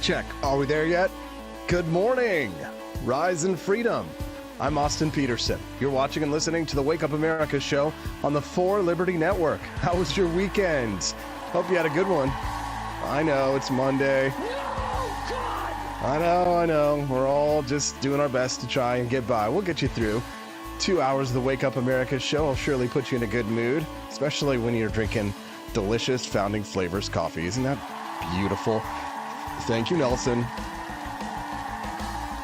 Check. Are we there yet? Good morning. Rise in freedom. I'm Austin Peterson. You're watching and listening to the Wake Up America show on the 4 Liberty Network. How was your weekend? Hope you had a good one. I know, it's Monday. Oh, God! I know. We're all just doing our best to try and get by. We'll get you through 2 hours of the Wake Up America show. Will surely put you in a good mood, especially when you're drinking delicious Founding Flavors coffee. Isn't that beautiful? Thank you, Nelson.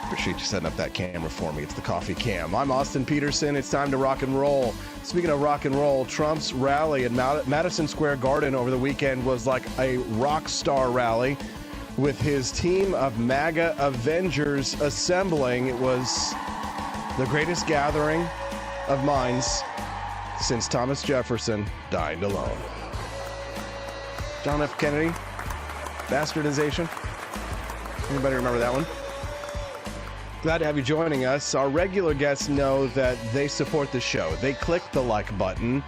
Appreciate you setting up that camera for me. It's the coffee cam. I'm Austin Peterson. It's time to rock and roll. Speaking of rock and roll, Trump's rally at Madison Square Garden over the weekend was like a rock star rally with his team of MAGA Avengers assembling. It was the greatest gathering of minds since Thomas Jefferson dined alone. John F. Kennedy, bastardization. Anybody remember that one? Glad to have you joining us. Our regular guests know that they support the show. They click the like button.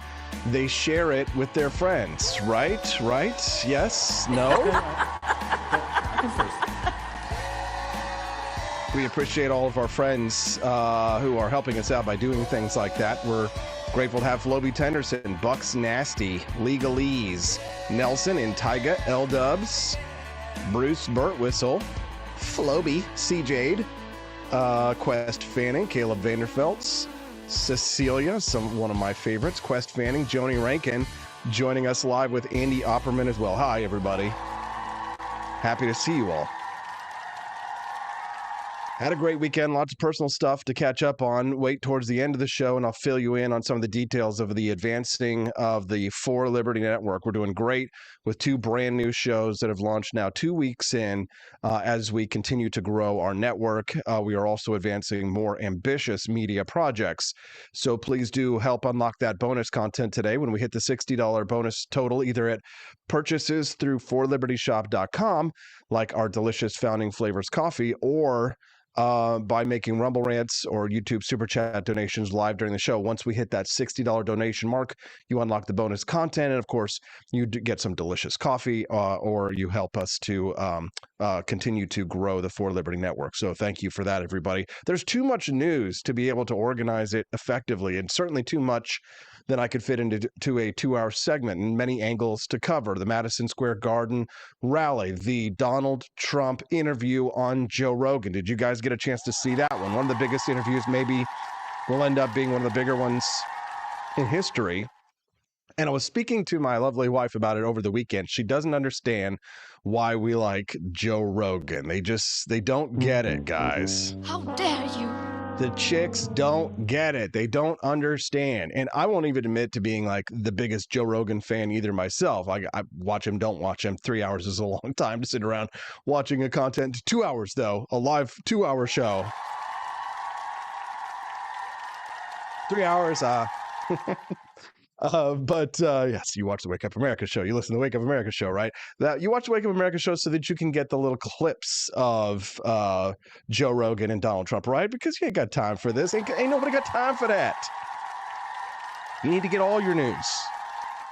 They share it with their friends. Right? Yes? No? We appreciate all of our friends who are helping us out by doing things like that. We're grateful to have Floby Tenderson, Bucks Nasty, Legalese, Nelson and Tyga, L-Dubs, Bruce Burtwhistle, Floby, CJ'd, Quest Fanning, Caleb Vanderfeltz, Cecilia, one of my favorites, Quest Fanning, Joni Rankin, joining us live with Andy Opperman as well. Hi, everybody. Happy to see you all. Had a great weekend, lots of personal stuff to catch up on. Wait towards the end of the show, and I'll fill you in on some of the details of the advancing of the 4 Liberty Network. We're doing great with 2 brand new shows that have launched now 2 weeks in as we continue to grow our network. We are also advancing more ambitious media projects. So please do help unlock that bonus content today when we hit the $60 bonus total, either at purchases through 4libertyshop.com, like our delicious Founding Flavors coffee, or by making Rumble Rants or YouTube Super Chat donations live during the show. Once we hit that $60 donation mark, you unlock the bonus content, and of course, you get some delicious coffee, or you help us to continue to grow the 4 Liberty Network. So thank you for that, everybody. There's too much news to be able to organize it effectively, and certainly too much than I could fit into a 2-hour segment, and many angles to cover. The Madison Square Garden rally, the Donald Trump interview on Joe Rogan. Did you guys get a chance to see that one? One of the biggest interviews, maybe will end up being one of the bigger ones in history. And I was speaking to my lovely wife about it over the weekend. She doesn't understand why we like Joe Rogan. They don't get it, guys. How dare you! The chicks don't get it. They don't understand. And I won't even admit to being like the biggest Joe Rogan fan either myself. I watch him, don't watch him. 3 hours is a long time to sit around watching a content. 2 hours, though. A live 2-hour show. 3 hours, but yes, you watch the Wake Up America show. You listen to the Wake Up America show, right? You watch the Wake Up America show so that you can get the little clips of Joe Rogan and Donald Trump, right? Because you ain't got time for this. Ain't nobody got time for that. You need to get all your news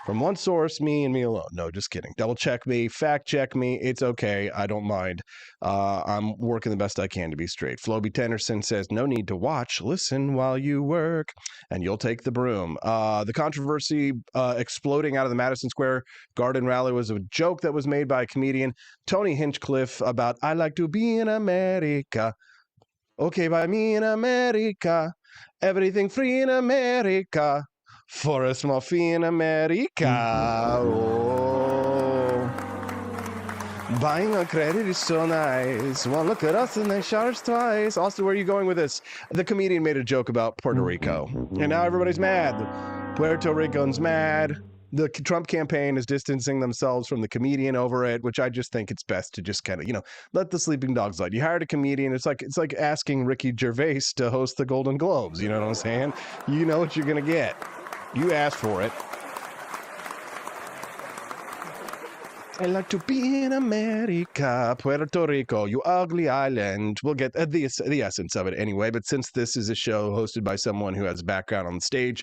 from one source, me and me alone. No, just kidding. Double check me, fact check me. It's okay. I don't mind. I'm working the best I can to be straight. Floby Tenderson says, no need to watch. Listen while you work, and you'll take the broom. The controversy exploding out of the Madison Square Garden rally was a joke that was made by comedian Tony Hinchcliffe about, I like to be in America. Okay, by me in America. Everything free in America. For a small fee in America. Oh. Buying a credit is so nice. Well, look at us and they charge twice. Austin, where are you going with this? The comedian made a joke about Puerto Rico, and now everybody's mad. Puerto Rico's mad. The Trump campaign is distancing themselves from the comedian over it, which I just think it's best to just kind of, let the sleeping dogs lie. You hired a comedian. It's like asking Ricky Gervais to host the Golden Globes. You know what I'm saying? You know what you're going to get. You asked for it. I like to be in America, Puerto Rico, you ugly island. We'll get the essence of it anyway. But since this is a show hosted by someone who has a background on stage,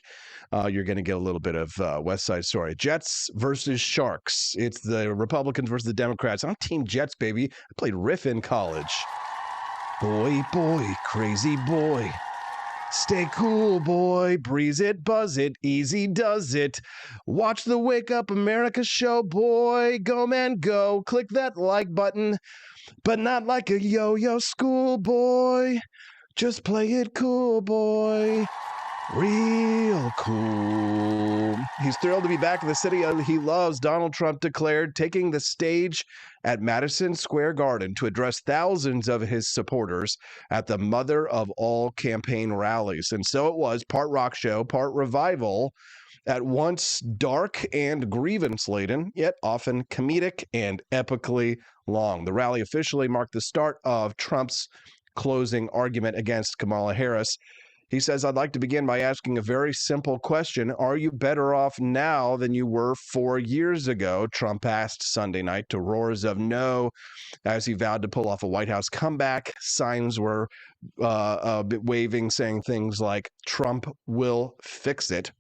you're going to get a little bit of West Side Story. Jets versus Sharks. It's the Republicans versus the Democrats. I'm Team Jets, baby. I played Riff in college. Boy, crazy boy. Stay cool, boy. Breeze it, buzz it, easy does it. Watch the Wake Up America show, boy. Go, man, go. Click that like button, but not like a yo-yo schoolboy. Just play it cool, boy. Real cool. He's thrilled to be back in the city he loves, Donald Trump declared, taking the stage at Madison Square Garden to address thousands of his supporters at the mother of all campaign rallies. And so it was, part rock show, part revival, at once dark and grievance-laden, yet often comedic and epically long. The rally officially marked the start of Trump's closing argument against Kamala Harris. He says, I'd like to begin by asking a very simple question. Are you better off now than you were 4 years ago? Trump asked Sunday night to roars of no as he vowed to pull off a White House comeback. Signs were waving, saying things like, Trump will fix it.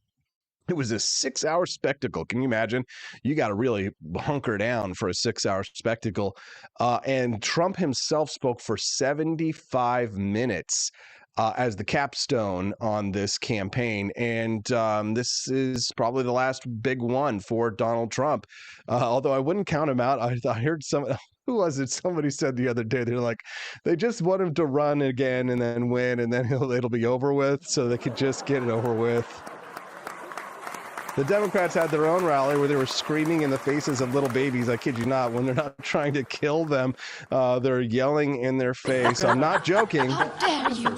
It was a 6-hour spectacle. Can you imagine? You got to really hunker down for a 6-hour spectacle. And Trump himself spoke for 75 minutes. As the capstone on this campaign. And this is probably the last big one for Donald Trump. Although I wouldn't count him out. I heard who was it? Somebody said the other day, they're like, they just want him to run again and then win, and then it'll be over with, so they could just get it over with. The Democrats had their own rally where they were screaming in the faces of little babies. I kid you not, when they're not trying to kill them, they're yelling in their face. I'm not joking. How dare you?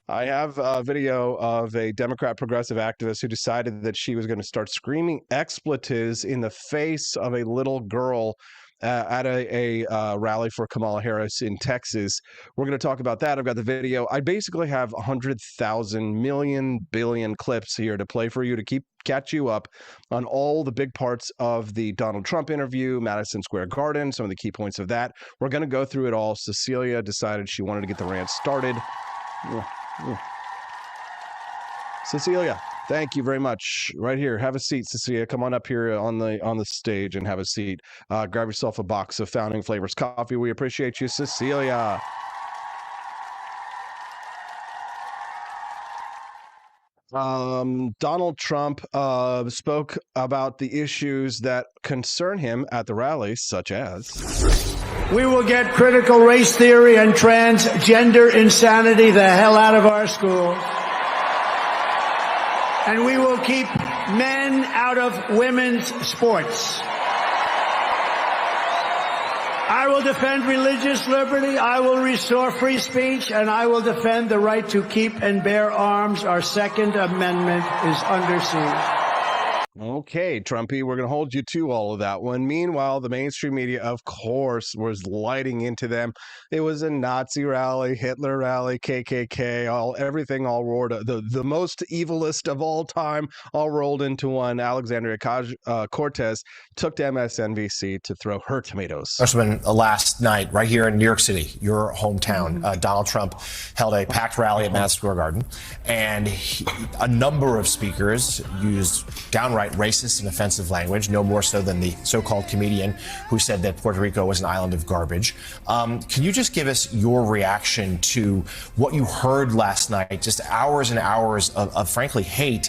I have a video of a Democrat progressive activist who decided that she was going to start screaming expletives in the face of a little girl at a rally for Kamala Harris in Texas. We're going to talk about that. I've got the video. I basically have 100,000 million billion clips here to play for you to catch you up on all the big parts of the Donald Trump interview, Madison Square Garden, some of the key points of that. We're going to go through it all. Cecilia decided she wanted to get the rant started. Cecilia, thank you very much. Right here, have a seat, Cecilia. Come on up here on the stage and have a seat. Grab yourself a box of Founding Flavors coffee. We appreciate you, Cecilia. Donald Trump spoke about the issues that concern him at the rally, such as... We will get critical race theory and transgender insanity the hell out of our schools. And we will keep men out of women's sports. I will defend religious liberty. I will restore free speech, and I will defend the right to keep and bear arms. Our Second Amendment is under siege. Okay, Trumpy, we're going to hold you to all of that one. Meanwhile, the mainstream media, of course, was lighting into them. It was a Nazi rally, Hitler rally, KKK, everything all roared. The most evilest of all time, all rolled into one. Alexandria Cortez took to MSNBC to throw her tomatoes. Congressman, last night, right here in New York City, your hometown, Donald Trump held a packed rally at Madison Square Garden, and a number of speakers used downright racist and offensive language, no more so than the so-called comedian who said that Puerto Rico was an island of garbage. Can you just give us your reaction to what you heard last night, just hours and hours of frankly, hate,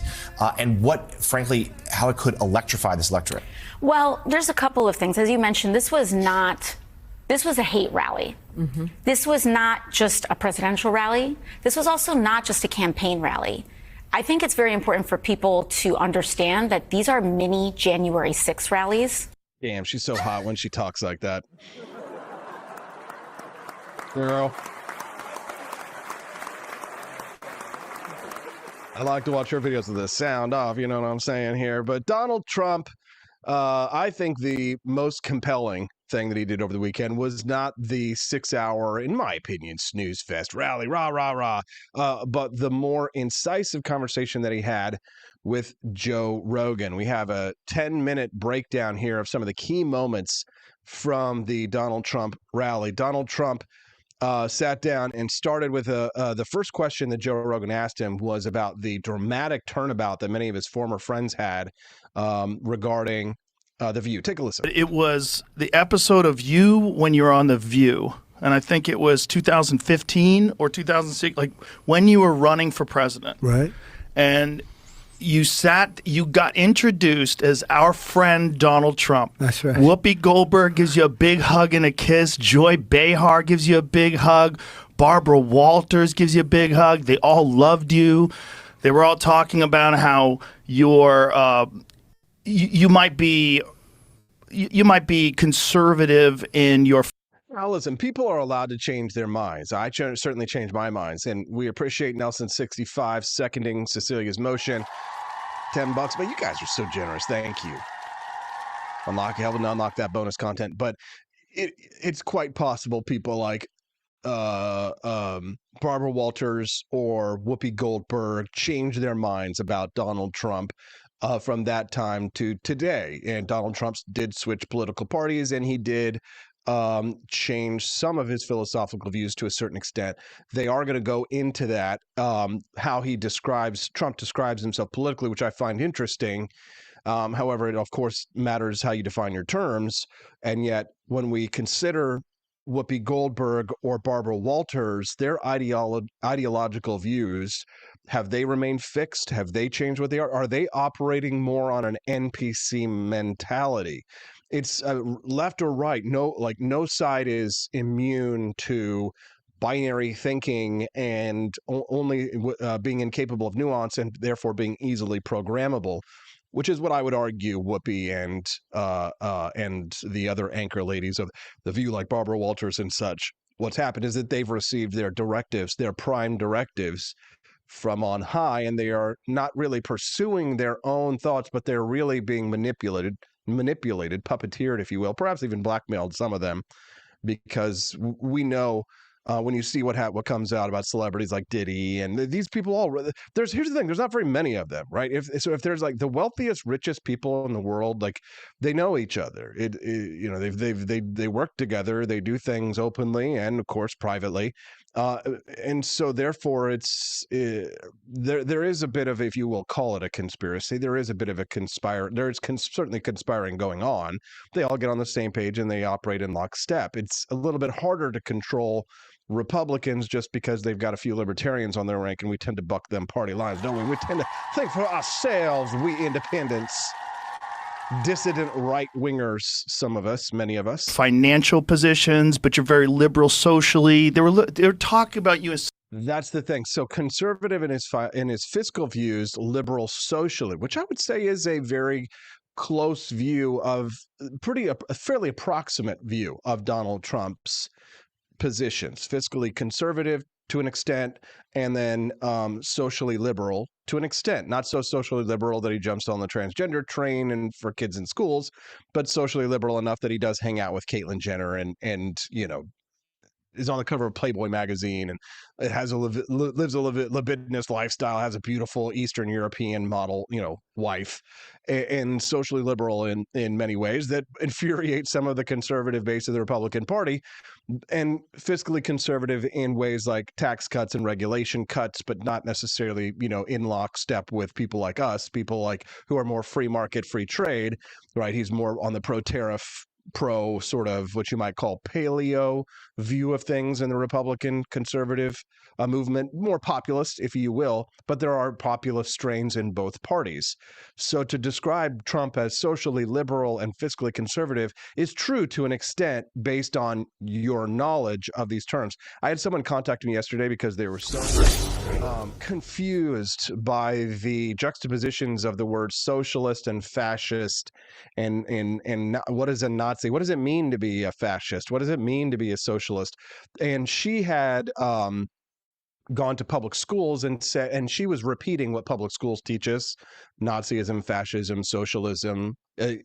and what, frankly, how it could electrify this electorate? Well, there's a couple of things. As you mentioned, this was a hate rally. Mm-hmm. This was not just a presidential rally. This was also not just a campaign rally. I think it's very important for people to understand that these are mini January 6 rallies. Damn, she's so hot when she talks like that. Girl. I like to watch her videos with the sound off, you know what I'm saying here. But Donald Trump, I think the most compelling thing that he did over the weekend was not the 6-hour, in my opinion, snooze fest rally, rah, rah, rah, but the more incisive conversation that he had with Joe Rogan. We have a 10-minute breakdown here of some of the key moments from the Donald Trump rally. Donald Trump sat down and started with the first question that Joe Rogan asked him was about the dramatic turnabout that many of his former friends had regarding The View. Take a listen. It was the episode of you when you were on The View, and I think it was 2015 or 2006, like when you were running for president. Right. And you got introduced as our friend Donald Trump. That's right. Whoopi Goldberg gives you a big hug and a kiss. Joy Behar gives you a big hug. Barbara Walters gives you a big hug. They all loved you. They were all talking about how you're you might be conservative in your. Now, listen, people are allowed to change their minds. I certainly changed my minds, and we appreciate Nelson65 seconding Cecilia's motion. $10, but you guys are so generous. Thank you. Helping to unlock that bonus content, but it's quite possible people like Barbara Walters or Whoopi Goldberg change their minds about Donald Trump from that time to today. And Donald Trump did switch political parties, and he did change some of his philosophical views to a certain extent. They are going to go into that, how Trump describes himself politically, which I find interesting. However, it of course matters how you define your terms. And yet when we consider Whoopi Goldberg or Barbara Walters, their ideological views, have they remained fixed? Have they changed what they are? Are they operating more on an NPC mentality? It's left or right. No side is immune to binary thinking and only being incapable of nuance and therefore being easily programmable, which is what I would argue Whoopi and the other anchor ladies of The View, like Barbara Walters and such. What's happened is that they've received their directives, their prime directives from on high, and they are not really pursuing their own thoughts, but they're really being manipulated, puppeteered, if you will, perhaps even blackmailed, some of them, because we know when you see what comes out about celebrities like Diddy and these people here's the thing, there's not very many of them, right? If there's like the wealthiest, richest people in the world, like they know each other. They work together, they do things openly and of course privately. And so therefore there is a bit of, if you will call it a conspiracy, there is a bit of a certainly conspiring going on. They all get on the same page and they operate in lockstep. It's a little bit harder to control Republicans just because they've got a few libertarians on their rank, and we tend to buck them party lines, don't we? We tend to think for ourselves, we independents. Dissident right-wingers, some of us, many of us. Financial positions, but you're very liberal socially. They were talking about you as. That's the thing. So conservative in his fiscal views, liberal socially, which I would say is a very close view of a fairly approximate view of Donald Trump's positions. Fiscally conservative to an extent, and then socially liberal to an extent. Not so socially liberal that he jumps on the transgender train and for kids in schools, but socially liberal enough that he does hang out with Caitlyn Jenner and is on the cover of Playboy magazine, and it has lives a libidinous lifestyle, has a beautiful Eastern European model, wife, and socially liberal in many ways that infuriate some of the conservative base of the Republican Party, and fiscally conservative in ways like tax cuts and regulation cuts, but not necessarily, in lockstep with people like us, people like who are more free market, free trade, right? He's more on the pro-tariff, pro sort of what you might call paleo view of things in the Republican conservative movement, more populist, if you will, but there are populist strains in both parties. So to describe Trump as socially liberal and fiscally conservative is true to an extent based on your knowledge of these terms. I had someone contact me yesterday because they were so confused by the juxtapositions of the words socialist and fascist and what is a Nazi? What does it mean to be a fascist? What does it mean to be a socialist? And she had gone to public schools and said, and she was repeating what public schools teach us: Nazism, fascism, socialism,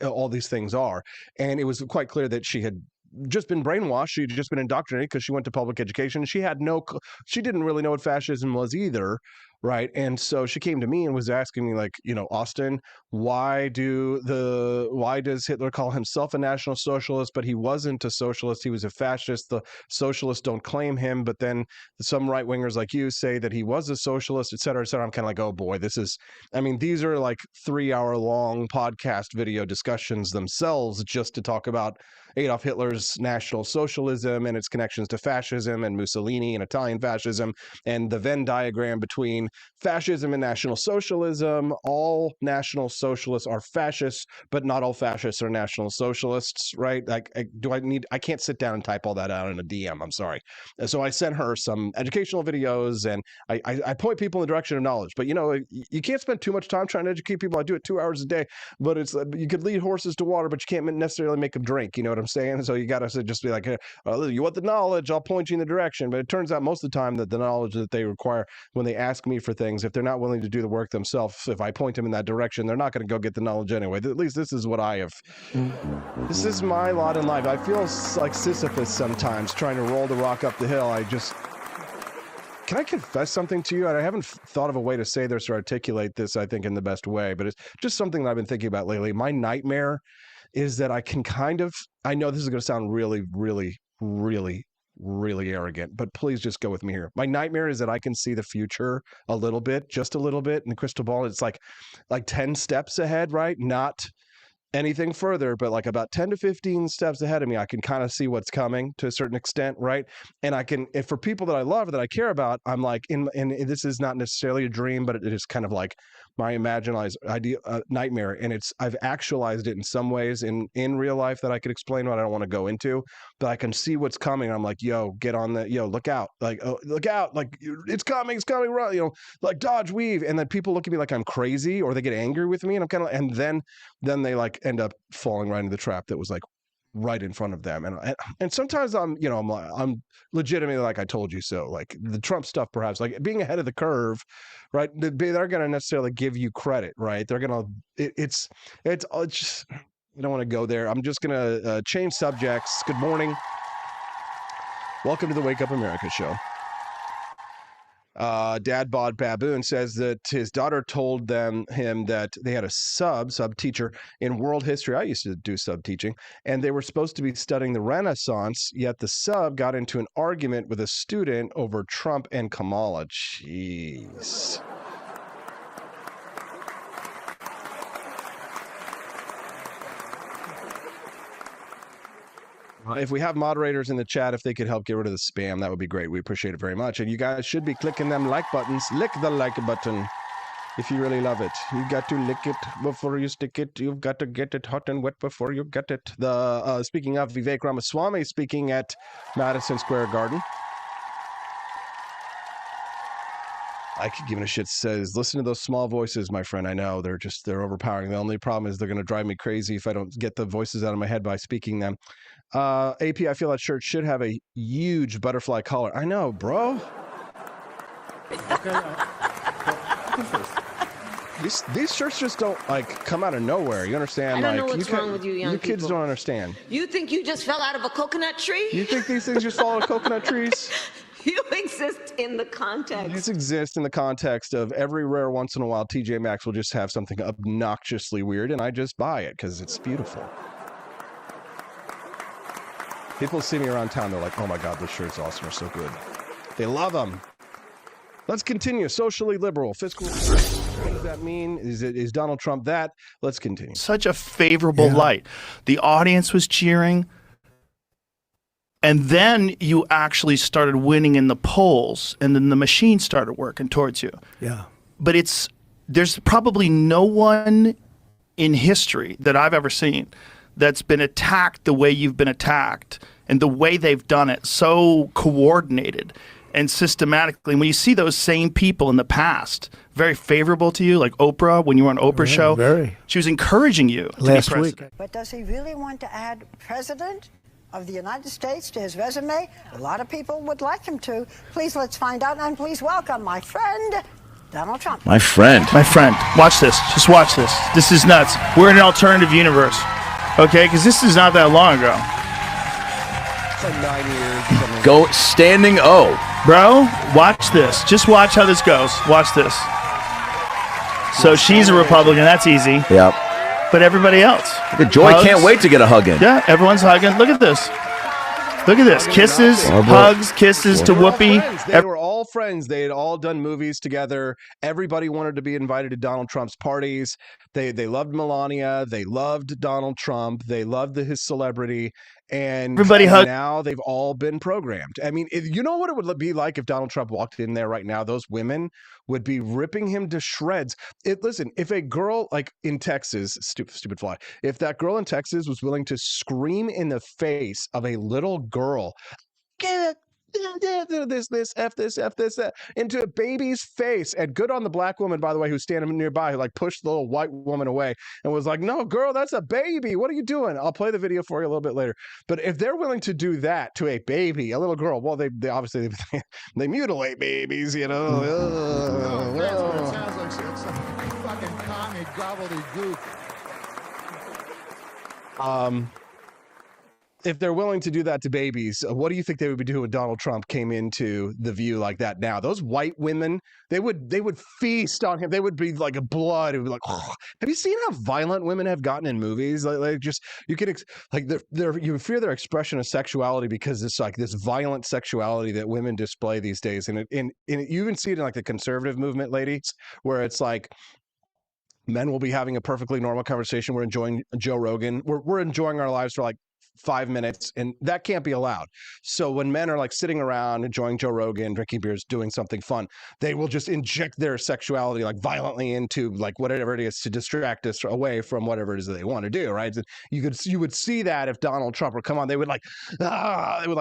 all these things are. And it was quite clear that she had just been brainwashed. She'd just been indoctrinated because she went to public education. She didn't really know what fascism was either. Right. And so she came to me and was asking me, like, Austin, why does Hitler call himself a National Socialist, but he wasn't a socialist? He was a fascist. The socialists don't claim him, but then some right wingers like you say that he was a socialist, et cetera, et cetera. I'm kind of like, oh boy, these are like 3-hour long podcast video discussions themselves just to talk about Adolf Hitler's National Socialism and its connections to fascism and Mussolini and Italian fascism, and the Venn diagram between fascism and National Socialism. All National Socialists are fascists, but not all fascists are National Socialists, right? Like, I can't sit down and type all that out in a DM. I'm sorry. So I sent her some educational videos, and I point people in the direction of knowledge. But, you can't spend too much time trying to educate people. I do it 2 hours a day, but you could lead horses to water, but you can't necessarily make them drink. You know what I'm saying? So you got to just be like, hey, you want the knowledge, I'll point you in the direction. But it turns out most of the time that the knowledge that they require when they ask me for things, if they're not willing to do the work themselves, if I point them in that direction, they're not going to go get the knowledge anyway. At least this is what I have. This is my lot in life. I feel like Sisyphus sometimes trying to roll the rock up the hill. Can I confess something to you? I haven't thought of a way to say this or articulate this, I think, in the best way, but it's just something that I've been thinking about lately. My nightmare is that I can I know this is going to sound really, really, really, really arrogant, but please just go with me here. My nightmare is that I can see the future a little bit, just a little bit in the crystal ball. It's like 10 steps ahead, right? Not anything further, but like about 10 to 15 steps ahead of me, I can kind of see what's coming to a certain extent, right? And if for people that I love, that I care about, I'm like, and this is not necessarily a dream, but it is kind of like my imaginized idea, nightmare. And I've actualized it in some ways in real life that I could explain, what I don't want to go into, but I can see what's coming. I'm like, yo, get on look out, like, oh, look out, like it's coming, right? Like dodge, weave. And then people look at me like I'm crazy, or they get angry with me, and I'm kind of, and then they like end up falling right into the trap that was like right in front of them. And sometimes I'm legitimately like, I told you so, like the Trump stuff, perhaps like being ahead of the curve, right? They're going to necessarily give you credit, right? They're going to, it's just, I don't want to go there. I'm just going to change subjects. Good morning. Welcome to the Wake Up America show. Dad Bod Baboon says that his daughter told him that they had a sub teacher in world history. I used to do sub teaching, and they were supposed to be studying the Renaissance, yet the sub got into an argument with a student over Trump and Kamala. Jeez. If we have moderators in the chat, if they could help get rid of the spam, that would be great. We appreciate it very much. And you guys should be clicking them like buttons. Lick the like button if you really love it. You got to lick it before you stick it. You've got to get it hot and wet before you get it. Speaking of, Vivek Ramaswamy speaking at Madison Square Garden. Ike giving a shit says, listen to those small voices, my friend. I know they're overpowering. The only problem is they're going to drive me crazy if I don't get the voices out of my head by speaking them. AP, I feel that shirt should have a huge butterfly collar. I know, bro. These shirts just don't come out of nowhere. You understand? I don't know what's wrong with you young people. You kids don't understand. You think you just fell out of a coconut tree? You think these things just fall out of coconut trees? You exist in the context. These exist in the context of every rare once in a while TJ Maxx will just have something obnoxiously weird, and I just buy it because it's beautiful. People see me around town, they're like, oh my God, those shirts awesome, are so good. They love them. Let's continue. Socially liberal, fiscal. What does that mean? Is Donald Trump that? Let's continue. Such a favorable light. The audience was cheering. And then you actually started winning in the polls, and then the machine started working towards you. Yeah. But there's probably no one in history that I've ever seen that's been attacked the way you've been attacked, and the way they've done it, so coordinated and systematically. And when you see those same people in the past, very favorable to you, like Oprah, when you were on Oprah's show, very. She was encouraging you to last be president. week. But does he really want to add president of the United States to his resume? A lot of people would like him to. Please, let's find out, and please welcome my friend, Donald Trump. My friend. Watch this. Just watch this. This is nuts. We're in an alternative universe. Okay? Because this is not that long ago. It's like 9 years. Go standing O. Bro, watch this. Just watch how this goes. Watch this. So she's a Republican. That's easy. Yep. But everybody else. Joy hugs. can't wait to get a hug in. Yeah, everyone's hugging. Look at this. Look at this. Kisses, hugs, kisses to Whoopi. They were all friends. They had all done movies together. Everybody wanted to be invited to Donald Trump's parties. They loved Melania. They loved Donald Trump. They loved his celebrity. And everybody hugged. Now they've all been programmed. I mean, you know what it would be like if Donald Trump walked in there right now? Those women would be ripping him to shreds. Listen, if a girl like in Texas, stupid fly, if that girl in Texas was willing to scream in the face of a little girl, get it. F this, that, into a baby's face. And good on the black woman, by the way, who's standing nearby, who like pushed the little white woman away and was like, no, girl, that's a baby. What are you doing? I'll play the video for you a little bit later. But if they're willing to do that to a baby, a little girl, well, they obviously, they mutilate babies, you know. It sounds like some fucking commie gobbledygook. If they're willing to do that to babies, what do you think they would be doing when Donald Trump came into the view like that now? Those white women, they would feast on him. They would be like a blood. It would be like, oh. Have you seen how violent women have gotten in movies? Like just, you can, you fear their expression of sexuality because it's like this violent sexuality that women display these days. And you even see it in like the conservative movement, ladies, where it's like, men will be having a perfectly normal conversation. We're enjoying Joe Rogan. We're enjoying our lives for like 5 minutes, and that can't be allowed. So when men are like sitting around enjoying Joe Rogan, drinking beers, doing something fun, they will just inject their sexuality like violently into like whatever it is to distract us away from whatever it is that they want to do, right? And you would see that if Donald Trump were come on, they would like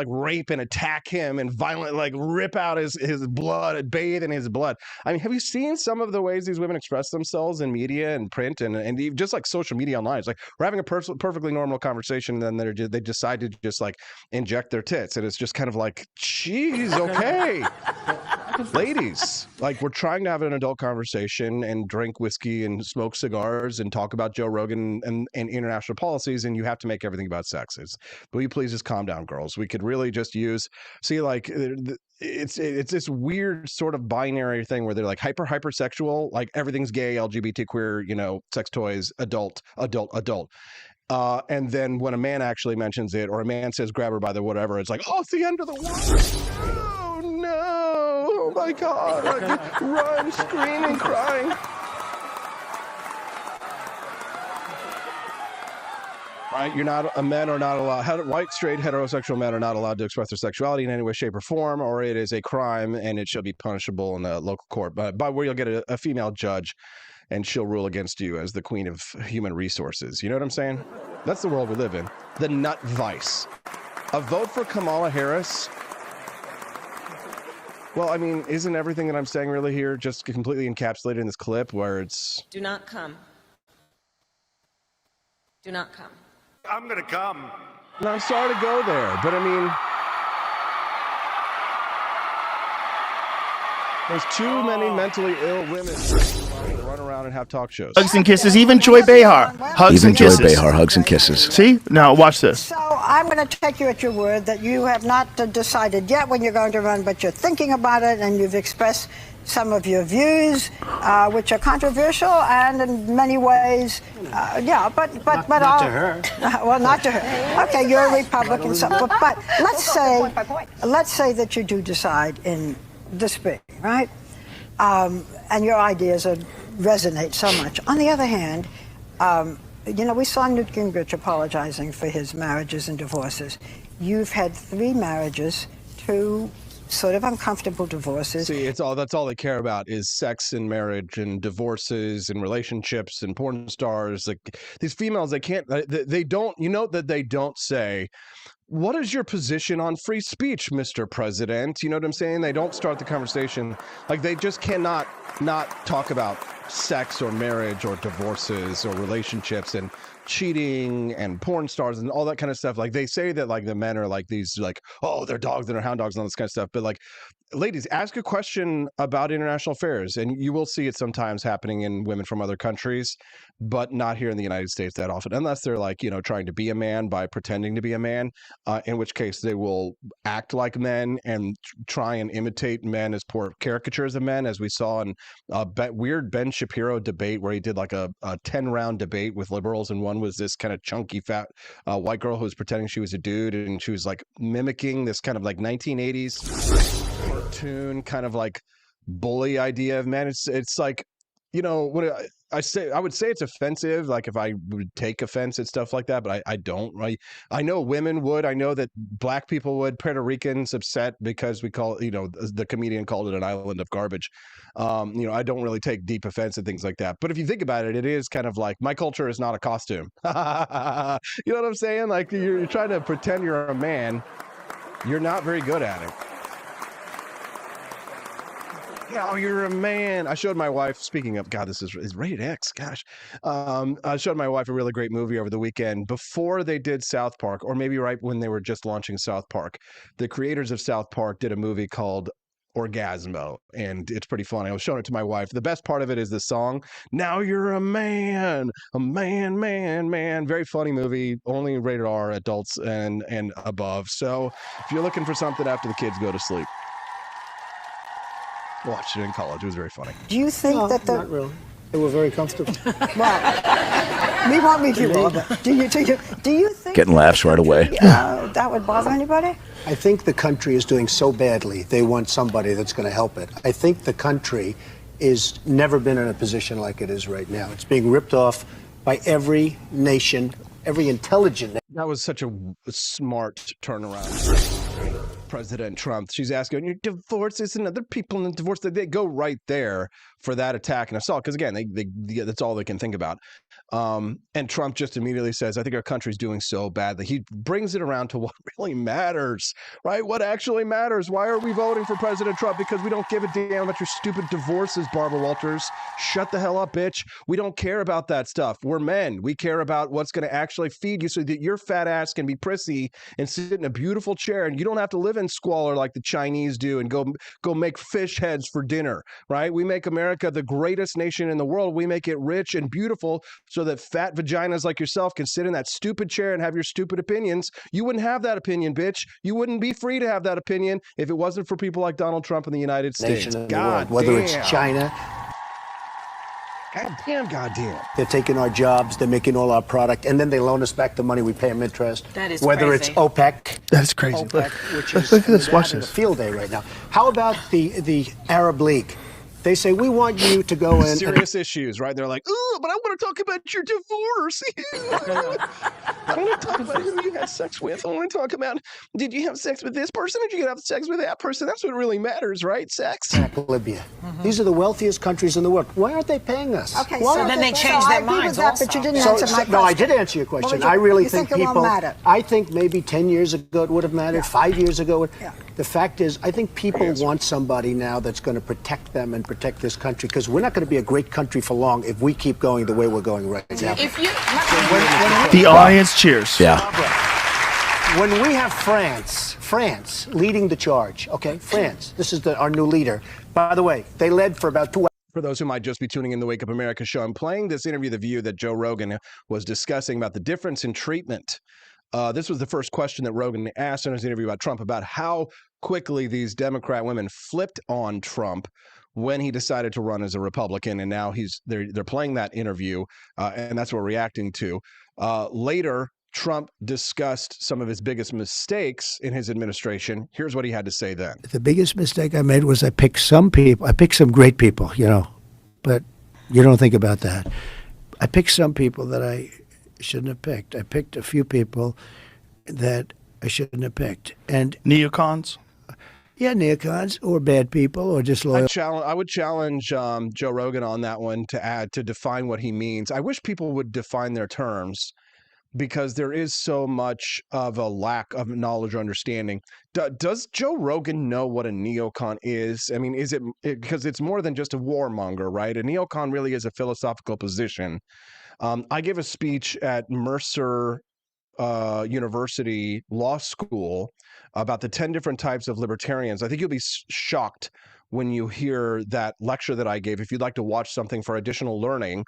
rape and attack him and violently like rip out his blood and bathe in his blood. I mean, have you seen some of the ways these women express themselves in media and print and even just like social media online? It's like we're having a perfectly normal conversation, and then they decide to just like inject their tits, and it's just kind of like, geez, okay. Ladies, like we're trying to have an adult conversation and drink whiskey and smoke cigars and talk about Joe Rogan and international policies, and you have to make everything about sex. Will you please just calm down, girls? We could really just like it's this weird sort of binary thing where they're like hypersexual, like everything's gay, LGBT, queer, sex toys, adult. And then when a man actually mentions it, or a man says grab her by the whatever, it's like, oh, it's the end of the world. Oh no, oh my God. Like, run, screaming, crying. Right? Men are not allowed, white, straight, heterosexual men are not allowed to express their sexuality in any way, shape, or form, or it is a crime and it shall be punishable in a local court, by where you'll get a female judge, and she'll rule against you as the queen of human resources. You know what I'm saying? That's the world we live in. The nut vice. A vote for Kamala Harris. Well, I mean, isn't everything that I'm saying really here just completely encapsulated in this clip where it's... Do not come. Do not come. I'm going to come. No, I'm sorry to go there, but I mean... There's too many mentally ill women to run around and have talk shows. Hugs and kisses, even Joy Behar. Hugs and kisses. Even Joy Behar, hugs and kisses. See? Now, watch this. So I'm going to take you at your word that you have not decided yet when you're going to run, but you're thinking about it, and you've expressed some of your views, which are controversial and in many ways, but not to her. Well, not to her. Okay, you're a Republican, but let's say that you do decide in the spring, right? And your ideas resonate so much. On the other hand, we saw Newt Gingrich apologizing for his marriages and divorces. You've had 3 marriages, 2 sort of uncomfortable divorces. See, that's all they care about is sex and marriage and divorces and relationships and porn stars. Like these females, they don't say, what is your position on free speech, Mr. President? You know what I'm saying? They don't start the conversation. Like, they just cannot not talk about sex or marriage or divorces or relationships and cheating and porn stars and all that kind of stuff. Like, they say that, like, the men are like these, like, oh, they're dogs and they're hound dogs and all this kind of stuff. But, like, ladies, ask a question about international affairs, and you will see it sometimes happening in women from other countries, but not here in the United States that often, unless they're, like, you know, trying to be a man by pretending to be a man, in which case they will act like men and try and imitate men as poor caricatures of men, as we saw in a weird Ben Shapiro debate where he did like a 10-round debate with liberals, and one was this kind of chunky, fat white girl who was pretending she was a dude, and she was like mimicking this kind of like 1980s cartoon kind of like bully idea of men. It's like, you know, what I would say it's offensive, like if I would take offense at stuff like that, but I don't. Right? I know women would. I know that black people would. Puerto Ricans upset because we call it, you know, the comedian called it an island of garbage. You know, I don't really take deep offense at things like that. But if you think about it, it is kind of like my culture is not a costume. You know what I'm saying? Like, you're trying to pretend you're a man. You're not very good at it. No, you're a man. I showed my wife, speaking of, God, this is rated X, gosh. I showed my wife a really great movie over the weekend before they did South Park, or maybe right when they were just launching South Park. The creators of South Park did a movie called Orgasmo, and it's pretty funny. I was showing it to my wife. The best part of it is the song, Now You're a Man, man. Very funny movie, only rated R, adults and above. So if you're looking for something after the kids go to sleep, watched it in college. It was very funny. Do you think that the... Not really. They were very comfortable. Well, we won't meet you, Robert. Do you think... Getting laughs right away. That would bother anybody? I think the country is doing so badly, they want somebody that's going to help it. I think the country is never been in a position like it is right now. It's being ripped off by every nation, every intelligent nation. That was such a smart turnaround. President Trump. She's asking, your divorces and other people in divorce, they go right there for that attack and assault. Because again, they that's all they can think about. And Trump just immediately says, I think our country's doing so badly. He brings it around to what really matters, right? What actually matters. Why are we voting for President Trump? Because we don't give a damn about your stupid divorces, Barbara Walters. Shut the hell up, bitch. We don't care about that stuff. We're men. We care about what's going to actually feed you so that your fat ass can be prissy and sit in a beautiful chair, and you don't have to live in squalor like the Chinese do and go make fish heads for dinner, right? We make America the greatest nation in the world. We make it rich and beautiful so that fat vaginas like yourself can sit in that stupid chair and have your stupid opinions. You wouldn't have that opinion, bitch. You wouldn't be free to have that opinion if it wasn't for people like Donald Trump in the United States. God, whether it's China. God damn. They're taking our jobs, they're making all our product, and then they loan us back the money we pay them interest. That is whether crazy. It's OPEC. That's crazy. OPEC, which is look at this. Watch this. A field day right now. How about the Arab League? They say, we want you to go in. Serious issues, right? They're like, oh, but I want to talk about your divorce. I want to talk about who you had sex with. I want to talk about, did you have sex with this person? Or did you have sex with that person? That's what really matters, right? Sex. Libya. These are the wealthiest countries in the world. Why aren't they paying us? Okay, so then they change their minds also. But you didn't answer my question. No, I did answer your question. I really think people... people... It won't matter? I think maybe 10 years ago it would have mattered. 5 years ago. Yeah. The fact is, I think people want somebody now that's going to protect them and protect this country, because we're not going to be a great country for long if we keep going the way we're going right now. The audience cheers. Yeah. When we have France leading the charge, okay, France, this is our new leader. By the way, they led for about 2 hours. For those who might just be tuning in the Wake Up America show, I'm playing this interview, The View, that Joe Rogan was discussing about the difference in treatment. This was the first question that Rogan asked in his interview about Trump, about how quickly these Democrat women flipped on Trump when he decided to run as a Republican, and now they're playing that interview, and that's what we're reacting to. Later, Trump discussed some of his biggest mistakes in his administration. Here's what he had to say then. The biggest mistake I made was I picked some people. I picked some great people, you know, but you don't think about that. I picked some people that I shouldn't have picked. I picked a few people that I shouldn't have picked. And neocons? Yeah, neocons or bad people or just loyal. I would challenge Joe Rogan on that one to define what he means. I wish people would define their terms, because there is so much of a lack of knowledge or understanding. Does Joe Rogan know what a neocon is? I mean, is it because it's more than just a warmonger, right? A neocon really is a philosophical position. I gave a speech at Mercer University Law School about the 10 different types of libertarians. I think you'll be shocked when you hear that lecture that I gave. If you'd like to watch something for additional learning,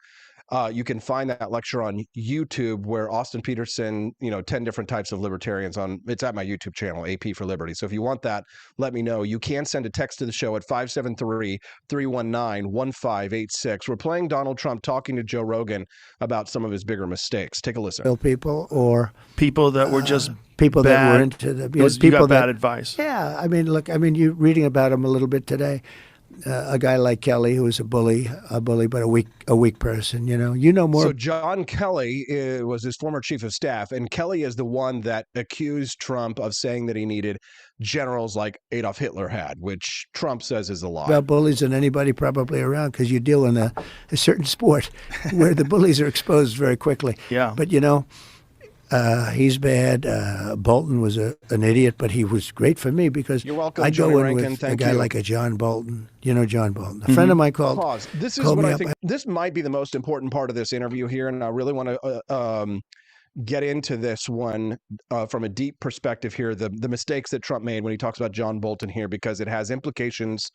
you can find that lecture on YouTube, where Austin Peterson, 10 different types of libertarians it's at my YouTube channel, AP for Liberty. So if you want that, let me know. You can send a text to the show at 573-319-1586. We're playing Donald Trump talking to Joe Rogan about some of his bigger mistakes. Take a listen. People or people that were just people bad, that were into the people people got bad that, advice. Yeah, I mean, look, you're reading about him a little bit today. A guy like Kelly, who was a bully, but a weak person. You know more. So John Kelly was his former chief of staff, and Kelly is the one that accused Trump of saying that he needed generals like Adolf Hitler had, which Trump says is a lie. About bullies than anybody probably around, because you deal in a certain sport where the bullies are exposed very quickly. Yeah. But he's bad. Bolton was an idiot, but he was great for me because You're welcome, I Joey go in Rankin. with Thank a guy you. like a John Bolton. You know John Bolton. A friend of mine called. Pause. This is called what me I up. think. This might be the most important part of this interview here, and I really want to get into this one from a deep perspective here. The mistakes that Trump made when he talks about John Bolton here, because it has implications,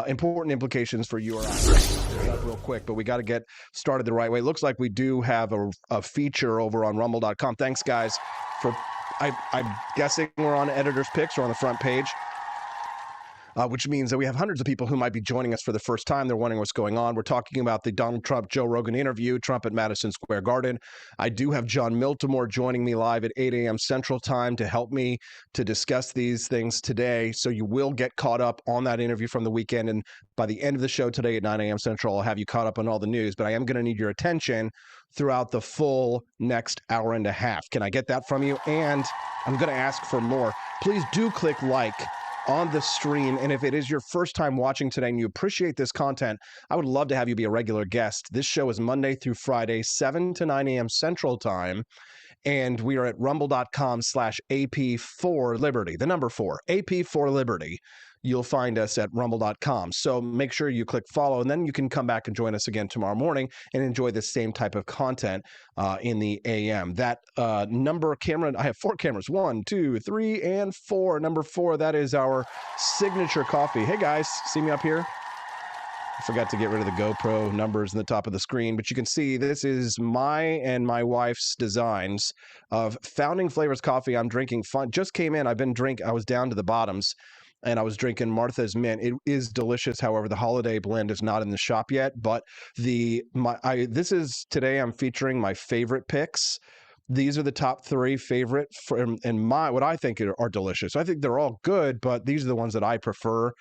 important implications for you or I. Real quick, but we got to get started the right way. It looks like we do have a feature over on rumble.com. Thanks, guys, for. I'm guessing we're on editor's picks or on the front page, which means that we have hundreds of people who might be joining us for the first time. They're wondering what's going on. We're talking about the Donald Trump, Joe Rogan interview, Trump at Madison Square Garden. I do have John Miltimore joining me live at 8 a.m. Central Time to help me to discuss these things today. So you will get caught up on that interview from the weekend. And by the end of the show today at 9 a.m. Central, I'll have you caught up on all the news. But I am going to need your attention throughout the full next hour and a half. Can I get that from you? And I'm going to ask for more. Please do click like on the stream. And if it is your first time watching today and you appreciate this content, I would love to have you be a regular guest. This show is Monday through Friday, 7 to 9 a.m. Central Time. And we are at rumble.com/AP4Liberty, the number 4, AP4Liberty. You'll find us at rumble.com. So make sure you click follow, and then you can come back and join us again tomorrow morning and enjoy the same type of content in the AM. That number camera, I have 4 cameras, 1, 2, 3, and 4. Number 4, that is our signature coffee. Hey guys, see me up here? I forgot to get rid of the GoPro numbers in the top of the screen, but you can see this is my and my wife's designs of Founding Flavors coffee. I'm drinking just came in. I was down to the bottoms, and I was drinking Martha's Mint. It is delicious. However, the holiday blend is not in the shop yet, but today I'm featuring my favorite picks. These are the top 3 favorite and what I think are delicious. I think they're all good, but these are the ones that I prefer.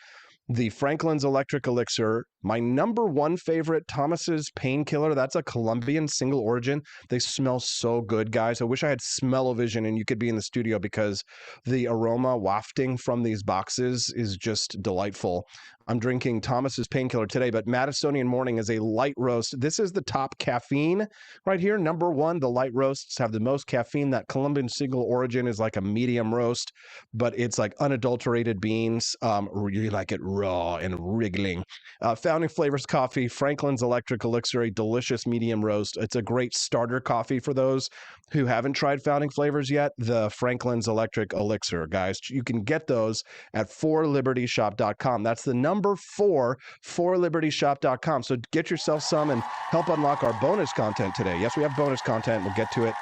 The Franklin's Electric Elixir, my number 1 favorite, Thomas's Painkiller. That's a Colombian single origin. They smell so good, guys. I wish I had smell-o-vision and you could be in the studio because the aroma wafting from these boxes is just delightful. I'm drinking Thomas's Painkiller today, but Madisonian Morning is a light roast. This is the top caffeine right here. Number 1, the light roasts have the most caffeine. That Colombian single origin is like a medium roast, but it's like unadulterated beans. Really like it raw and wriggling. Founding Flavors coffee, Franklin's Electric Elixir, a delicious medium roast. It's a great starter coffee for those who haven't tried Founding Flavors yet. The Franklin's Electric Elixir, guys. You can get those at 4libertyshop.com. That's the number 4, 4libertyshop.com. So get yourself some and help unlock our bonus content today. Yes, we have bonus content. We'll get to it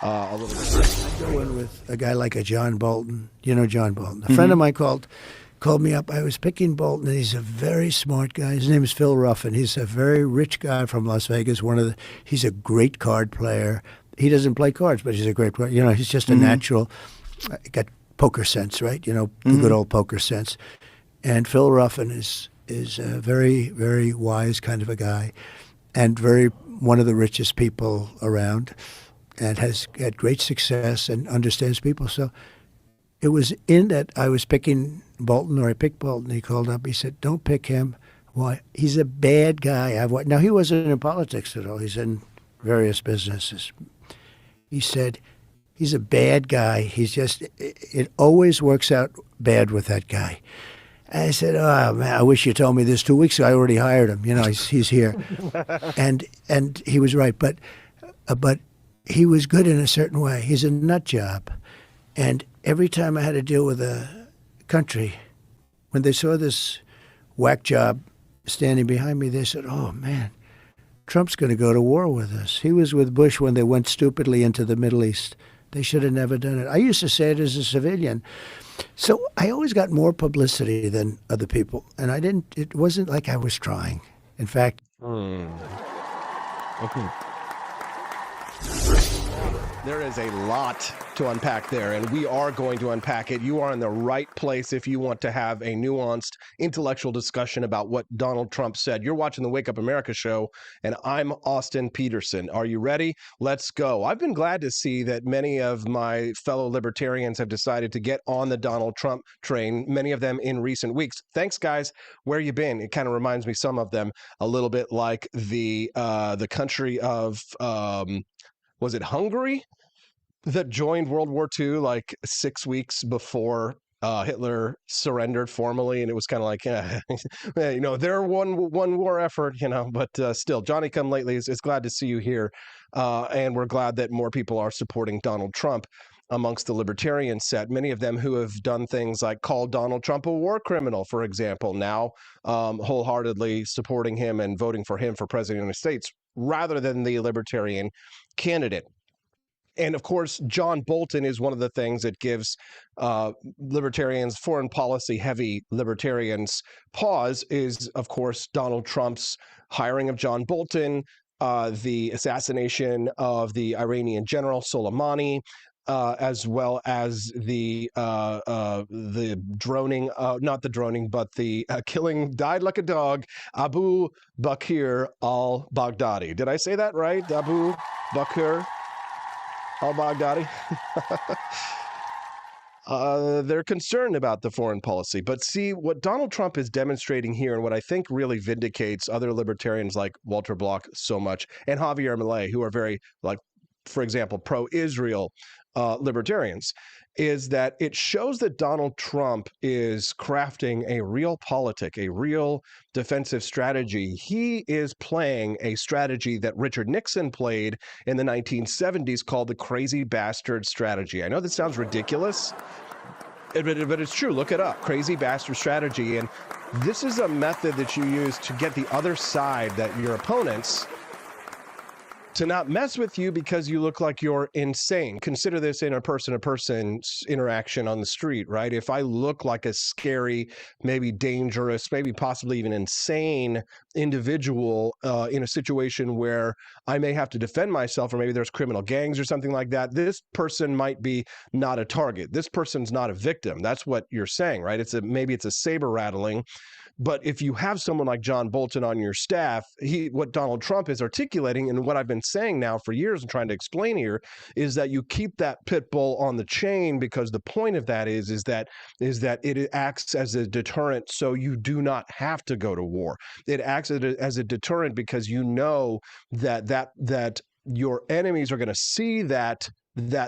a little bit. I go in with a guy like a John Bolton. You know John Bolton. A friend of mine called me up. I was picking Bolton, and he's a very smart guy. His name is Phil Ruffin. He's a very rich guy from Las Vegas. He's a great card player. He doesn't play cards, but he's a great player. He's just a natural. Got poker sense, right? The good old poker sense. And Phil Ruffin is a very, very wise kind of a guy, and one of the richest people around, and has had great success and understands people. So it was in that I was picking Bolton, or I picked Bolton. He called up. He said, "Don't pick him. Why? He's a bad guy." Now, he wasn't in politics at all. He's in various businesses. He said, he's a bad guy. It always works out bad with that guy. And I said, oh, man, I wish you told me this 2 weeks ago. I already hired him. He's here. and he was right. But he was good in a certain way. He's a nut job. And every time I had to deal with a country, when they saw this whack job standing behind me, they said, oh, man, Trump's going to go to war with us. He was with Bush when they went stupidly into the Middle East. They should have never done it. I used to say it as a civilian. So I always got more publicity than other people. And it wasn't like I was trying. In fact. Okay. There is a lot to unpack there, and we are going to unpack it. You are in the right place if you want to have a nuanced, intellectual discussion about what Donald Trump said. You're watching the Wake Up America show, and I'm Austin Peterson. Are you ready? Let's go. I've been glad to see that many of my fellow libertarians have decided to get on the Donald Trump train, many of them in recent weeks. Thanks, guys. Where you been? It kind of reminds me, some of them, a little bit like the country of... was it Hungary that joined World War II like 6 weeks before Hitler surrendered formally? And it was kind of like, they're one war effort, but still, Johnny come lately is glad to see you here. And we're glad that more people are supporting Donald Trump amongst the libertarian set. Many of them who have done things like call Donald Trump a war criminal, for example, now wholeheartedly supporting him and voting for him for president of the United States rather than the libertarian candidate. And of course, John Bolton is one of the things that gives libertarians, foreign policy heavy libertarians pause, is of course Donald Trump's hiring of John Bolton, the assassination of the Iranian general Soleimani, as well as the droning, not the droning, but the killing, died like a dog, Abu Bakr al-Baghdadi. Did I say that right? Abu Bakr al-Baghdadi. They're concerned about the foreign policy. But see, what Donald Trump is demonstrating here, and what I think really vindicates other libertarians like Walter Block so much, and Javier Milei, who are very, like, for example, pro-Israel libertarians, is that it shows that Donald Trump is crafting a real politic, a real defensive strategy. He is playing a strategy that Richard Nixon played in the 1970s called the crazy bastard strategy. I know this sounds ridiculous, but it's true. Look it up, crazy bastard strategy. And this is a method that you use to get the other side, that your opponents, to not mess with you because you look like you're insane. Consider this in a person-to-person interaction on the street, right? If I look like a scary, maybe dangerous, maybe possibly even insane individual in a situation where I may have to defend myself, or maybe there's criminal gangs or something like that, this person might be not a target. This person's not a victim. That's what you're saying, right? Maybe it's a saber rattling. But if you have someone like John Bolton on your staff, what Donald Trump is articulating, and what I've been saying now for years and trying to explain here, is that you keep that pit bull on the chain, because the point of that is that it acts as a deterrent, so you do not have to go to war. It acts as a deterrent because you know that your enemies are going to see that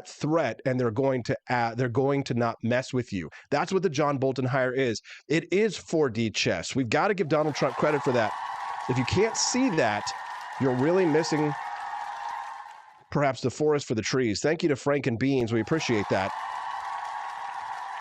threat, and they're going to not mess with you. That's what the John Bolton hire is. It is 4D chess. We've got to give Donald Trump credit for that. If you can't see that, you're really missing perhaps the forest for the trees. Thank you to Frank and Beans. We appreciate that.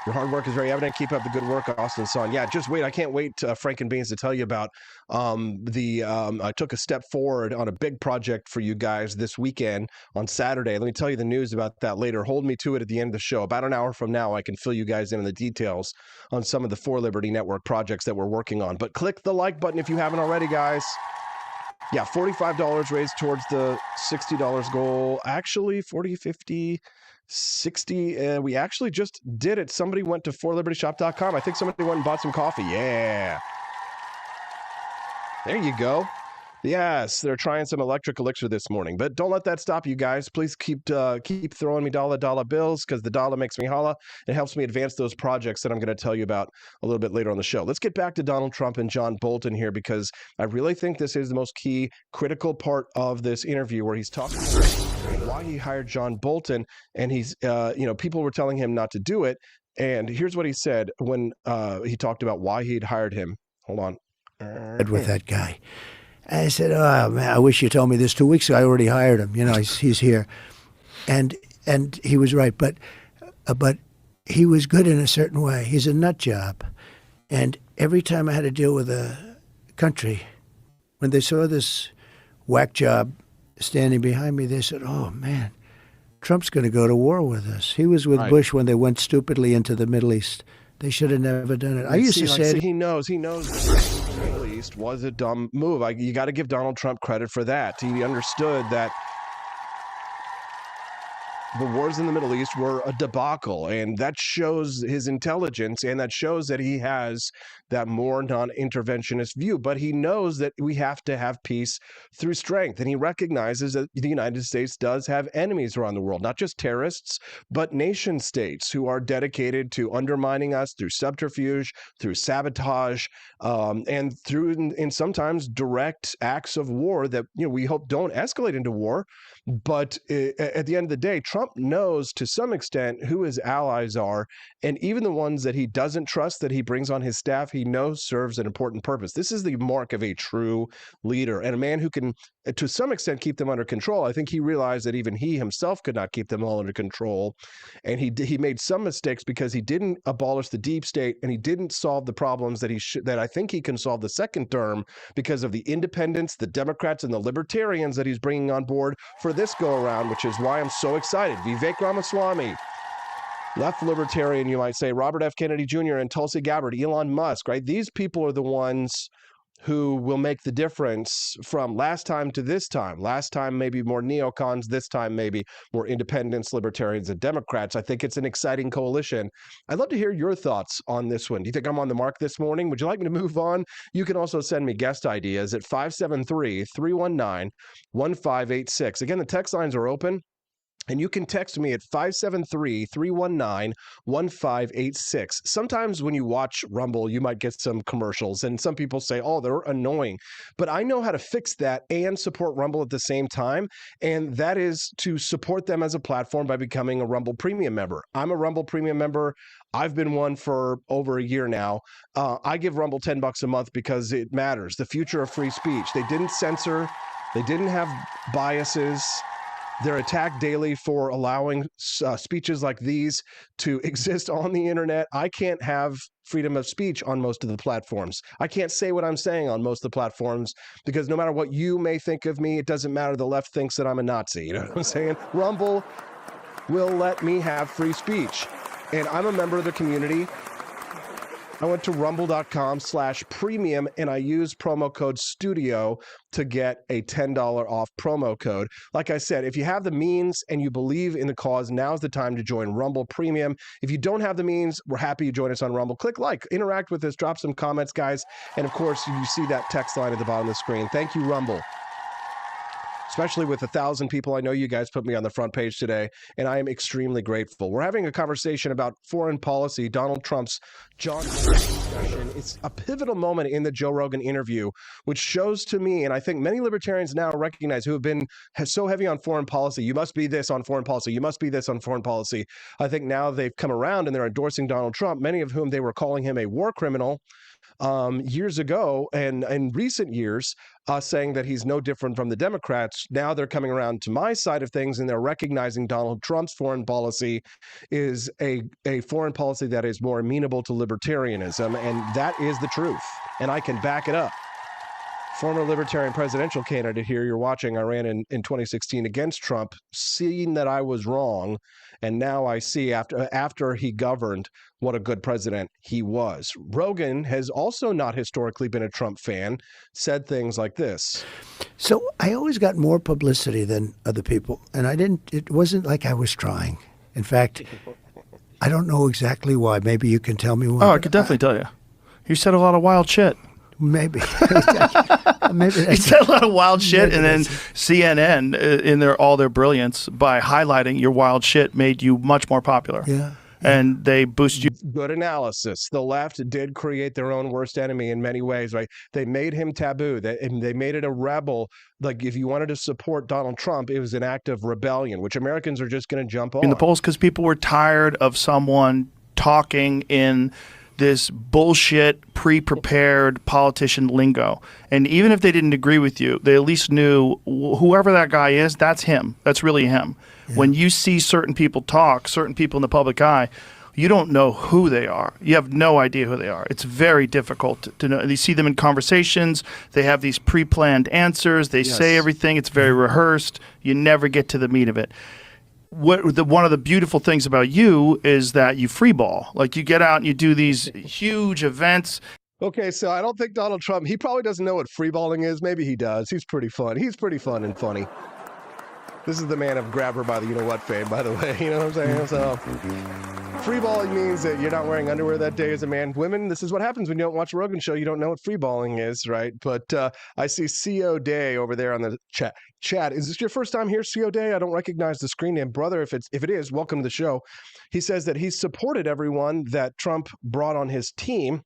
Your hard work is very evident. Keep up the good work, Austin Son. Yeah, just wait. I can't wait, Frank and Beans, to tell you about I took a step forward on a big project for you guys this weekend on Saturday. Let me tell you the news about that later. Hold me to it at the end of the show. About an hour from now, I can fill you guys in on the details on some of the For Liberty Network projects that we're working on. But click the like button if you haven't already, guys. Yeah, $45 raised towards the $60 goal. Actually, 40, 50... 60. We actually just did it. Somebody went to forlibertyshop.com. I think somebody went and bought some coffee. Yeah. There you go. Yes, they're trying some electric elixir this morning, but don't let that stop you guys. Please keep throwing me dollar bills, because the dollar makes me holla. It helps me advance those projects that I'm going to tell you about a little bit later on the show. Let's get back to Donald Trump and John Bolton here, because I really think this is the most key, critical part of this interview, where he's talking. why he hired John Bolton, and he's, people were telling him not to do it. And here's what he said when he talked about why he'd hired him. Hold on. With that guy. I said, oh, man, I wish you told me this 2 weeks ago. I already hired him. He's here. And he was right. But he was good in a certain way. He's a nut job. And every time I had to deal with a country, when they saw this whack job standing behind me, they said, oh, man, Trump's going to go to war with us. He was with Bush when they went stupidly into the Middle East. They should have never done it. I used to say he knows the Middle East was a dumb move. You got to give Donald Trump credit for that. He understood that the wars in the Middle East were a debacle, and that shows his intelligence, and that shows that he has that more non-interventionist view. But he knows that we have to have peace through strength, and he recognizes that the United States does have enemies around the world, not just terrorists, but nation states who are dedicated to undermining us through subterfuge, through sabotage, and through in sometimes direct acts of war that we hope don't escalate into war. But at the end of the day, Trump knows to some extent who his allies are, and even the ones that he doesn't trust that he brings on his staff, he knows serves an important purpose. This is the mark of a true leader and a man who can, to some extent, keep them under control. I think he realized that even he himself could not keep them all under control, and he made some mistakes because he didn't abolish the deep state, and he didn't solve the problems that I think he can solve the second term because of the independents, the Democrats, and the libertarians that he's bringing on board for this go around, which is why I'm so excited. Vivek Ramaswamy, left libertarian, you might say, Robert F. Kennedy Jr. and Tulsi Gabbard, Elon Musk, right? These people are the ones who will make the difference from last time to this time. Last time, maybe more neocons. This time, maybe more independents, libertarians, and Democrats. I think it's an exciting coalition. I'd love to hear your thoughts on this one. Do you think I'm on the mark this morning? Would you like me to move on? You can also send me guest ideas at 573-319-1586. Again, the text lines are open. And you can text me at 573-319-1586. Sometimes when you watch Rumble, you might get some commercials, and some people say, oh, they're annoying. But I know how to fix that and support Rumble at the same time, and that is to support them as a platform by becoming a Rumble Premium member. I'm a Rumble Premium member. I've been one for over a year now. I give Rumble $10 a month because it matters. The future of free speech. They didn't censor. They didn't have biases. They're attacked daily for allowing speeches like these to exist on the internet. I can't have freedom of speech on most of the platforms. I can't say what I'm saying on most of the platforms because no matter what you may think of me, it doesn't matter. The left thinks that I'm a Nazi. You know what I'm saying? Rumble will let me have free speech. And I'm a member of the community. I went to rumble.com/premium and I used promo code STUDIO to get a $10 off promo code. Like I said, if you have the means and you believe in the cause, now's the time to join Rumble Premium. If you don't have the means, we're happy you join us on Rumble. Click like, interact with us, drop some comments, guys. And of course, you see that text line at the bottom of the screen. Thank you, Rumble. Especially with 1,000 people. I know you guys put me on the front page today, and I am extremely grateful. We're having a conversation about foreign policy, Donald Trump's John discussion. It's a pivotal moment in the Joe Rogan interview, which shows to me, and I think many libertarians now recognize who have been so heavy on foreign policy. You must be this on foreign policy. You must be this on foreign policy. I think now they've come around and they're endorsing Donald Trump, many of whom they were calling him a war criminal years ago and in recent years, saying that he's no different from the Democrats. Now they're coming around to my side of things and they're recognizing Donald Trump's foreign policy is a foreign policy that is more amenable to libertarianism. And that is the truth. And I can back it up. Former libertarian presidential candidate here, you're watching, I ran in 2016 against Trump, seeing that I was wrong. And now I see after he governed what a good president he was. Rogan has also not historically been a Trump fan, said things like this. So I always got more publicity than other people. And it wasn't like I was trying. In fact, I don't know exactly why. Maybe you can tell me why. Oh, I could definitely tell you. You said a lot of wild shit. Maybe. Maybe he said a lot of wild shit, and then CNN, in all their brilliance, by highlighting your wild shit, made you much more popular. Yeah. and they boost you. Good analysis. The left did create their own worst enemy in many ways, right? They made him taboo. They made it a rebel. Like if you wanted to support Donald Trump, it was an act of rebellion, which Americans are just going to jump on. In the polls because people were tired of someone talking in this bullshit pre-prepared politician lingo. And even if they didn't agree with you, they at least knew whoever that guy is, that's him. That's really him. Yeah. When you see certain people talk, certain people in the public eye, you don't know who they are. You have no idea who they are. It's very difficult to know. You see them in conversations. They have these pre-planned answers. They say everything. It's very rehearsed. You never get to the meat of it. One of the beautiful things about you is that you freeball. Like you get out and you do these huge events. Okay, so I don't think Donald Trump, he probably doesn't know what freeballing is. Maybe he does. He's pretty fun. He's pretty fun and funny. This is the man of grab her by the you-know-what fame, by the way. You know what I'm saying? So freeballing means that you're not wearing underwear that day as a man. Women, this is what happens when you don't watch a Rogan show. You don't know what freeballing is, right? But I see CO Day over there on the chat. Chad, is this your first time here, CO Day? I don't recognize the screen name. Brother, if it is, welcome to the show. He says that he's supported everyone that Trump brought on his team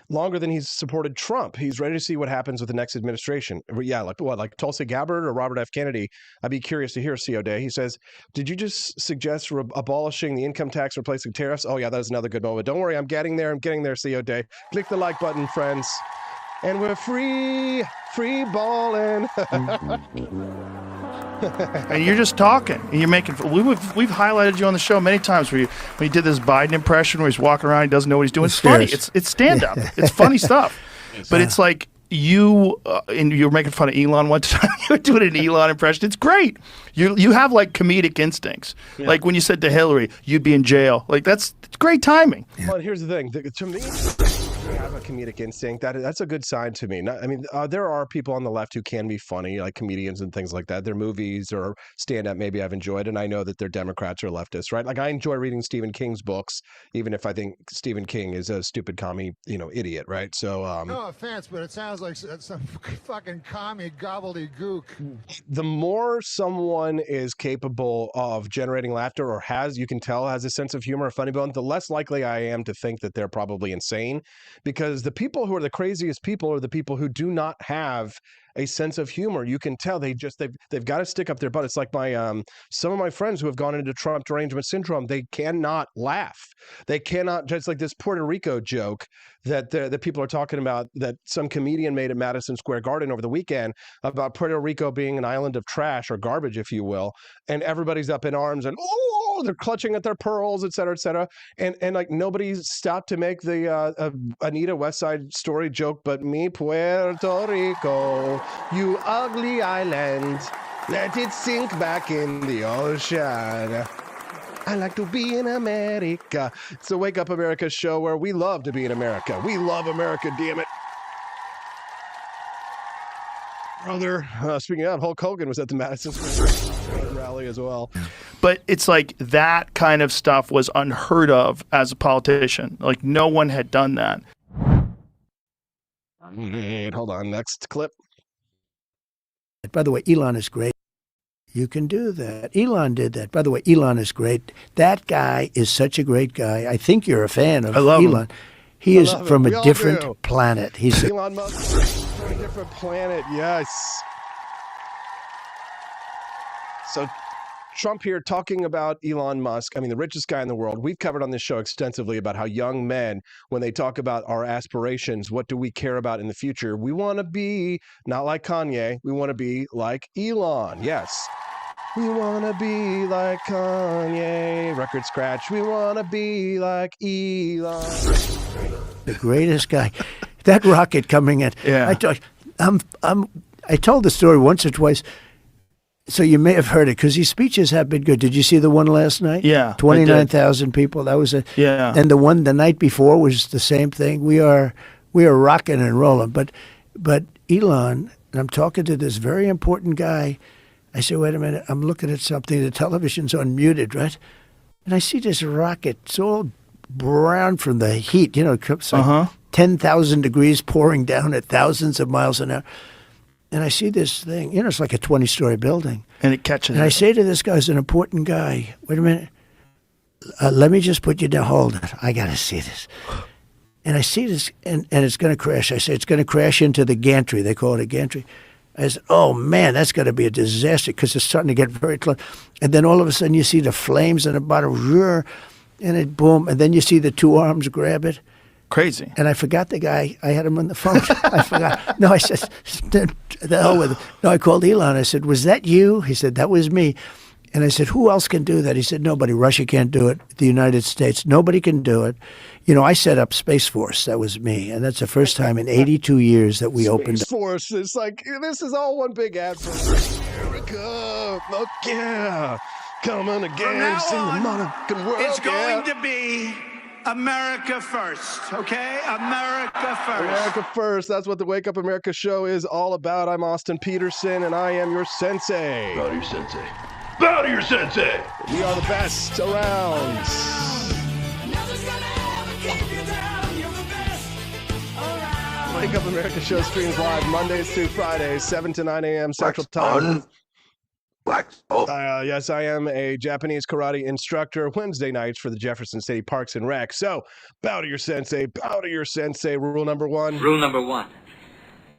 longer than he's supported Trump. He's ready to see what happens with the next administration. Yeah, like what, like Tulsi Gabbard or Robert F. Kennedy? I'd be curious to hear CO Day. He says, did you just suggest abolishing the income tax, replacing tariffs? Oh yeah, that's another good moment. Don't worry, I'm getting there, CO Day. Click the like button, friends. And we're free balling. And you're just talking. And you're making. We've highlighted you on the show many times when you did this Biden impression where he's walking around, he doesn't know what he's doing. It's funny. It's stand up. It's funny stuff. But it's like you and you're making fun of Elon one time. You're doing an Elon impression. It's great. You have like comedic instincts. Yeah. Like when you said to Hillary, you'd be in jail. Like it's great timing. Yeah. Well, here's the thing. To me, you have a comedic instinct. That's a good sign to me. There are people on the left who can be funny, like comedians and things like that. Their movies or stand-up maybe I've enjoyed, and I know that they're Democrats or leftists, right? Like I enjoy reading Stephen King's books, even if I think Stephen King is a stupid commie, idiot, right? So no offense, but it sounds like some fucking commie gobbledygook. The more someone is capable of generating laughter or has a sense of humor or funny bone, the less likely I am to think that they're probably insane. Because the people who are the craziest people are the people who do not have a sense of humor. You can tell they've got to stick up their butt. It's like some of my friends who have gone into Trump derangement syndrome. They cannot laugh. They cannot. Just like this Puerto Rico joke that the people are talking about that some comedian made at Madison Square Garden over the weekend about Puerto Rico being an island of trash or garbage, if you will, and everybody's up in arms and they're clutching at their pearls, et cetera, et cetera. And like nobody's stopped to make the Anita West Side Story joke, but me, Puerto Rico, you ugly island, let it sink back in the ocean. I like to be in America. It's the Wake Up America show where we love to be in America. We love America, damn it. Brother, speaking of, Hulk Hogan was at the Madison Square Garden rally as well. But it's like that kind of stuff was unheard of as a politician. Like no one had done that. Hold on, next clip. By the way, Elon is great. You can do that. Elon did that. By the way, Elon is great. That guy is such a great guy. I think you're a fan of Elon. He is from a different planet. He's Elon Musk from a different planet. Yes. So Trump here talking about Elon Musk, the richest guy in the world. We've covered on this show extensively about how young men, when they talk about our aspirations, what do we care about in the future? We want to be not like Kanye. We want to be like Elon. Yes. We want to be like Kanye. Record scratch. We want to be like Elon. The greatest guy. That rocket coming in. Yeah. I told the story once or twice. So you may have heard it because these speeches have been good. Did you see the one last night? Yeah, 29,000 people. That was yeah. And the one the night before was the same thing. We are rocking and rolling. But Elon, and I'm talking to this very important guy. I say, wait a minute. I'm looking at something. The television's unmuted, right? And I see this rocket. It's all brown from the heat. It's like 10,000 degrees pouring down at thousands of miles an hour. And I see this thing, it's like a 20-story building. And it catches And I say to this guy, who's an important guy, wait a minute, let me just put you down. Hold it. I got to see this. And I see this, and it's going to crash. I say, it's going to crash into the gantry. They call it a gantry. I said, oh, man, that's going to be a disaster because it's starting to get very close. And then all of a sudden you see the flames and about and it boom. And then you see the two arms grab it. Crazy. And I forgot the guy. I had him on the phone. I forgot. No, I said, the hell with it. No, I called Elon. I said, was that you? He said, that was me. And I said, who else can do that? He said, nobody. Russia can't do it. The United States, nobody can do it. You know, I set up Space Force. That was me. And that's the first time in 82 years that we opened. Space Force. It's like, this is all one big ad for America. Look, yeah. Coming again. Sing the American world. It's going to be America first, okay? America first. America first. That's what the Wake Up America show is all about. I'm Austin Peterson, and I am your sensei. Bow to your sensei. Bow to your sensei. We are the best around. Wake Up America show streams live Mondays through Fridays, 7 to 9 a.m. Central Time. Yes, I am a Japanese karate instructor Wednesday nights for the Jefferson City Parks and Rec. So, bow to your sensei, bow to your sensei. Rule number one. Rule number one.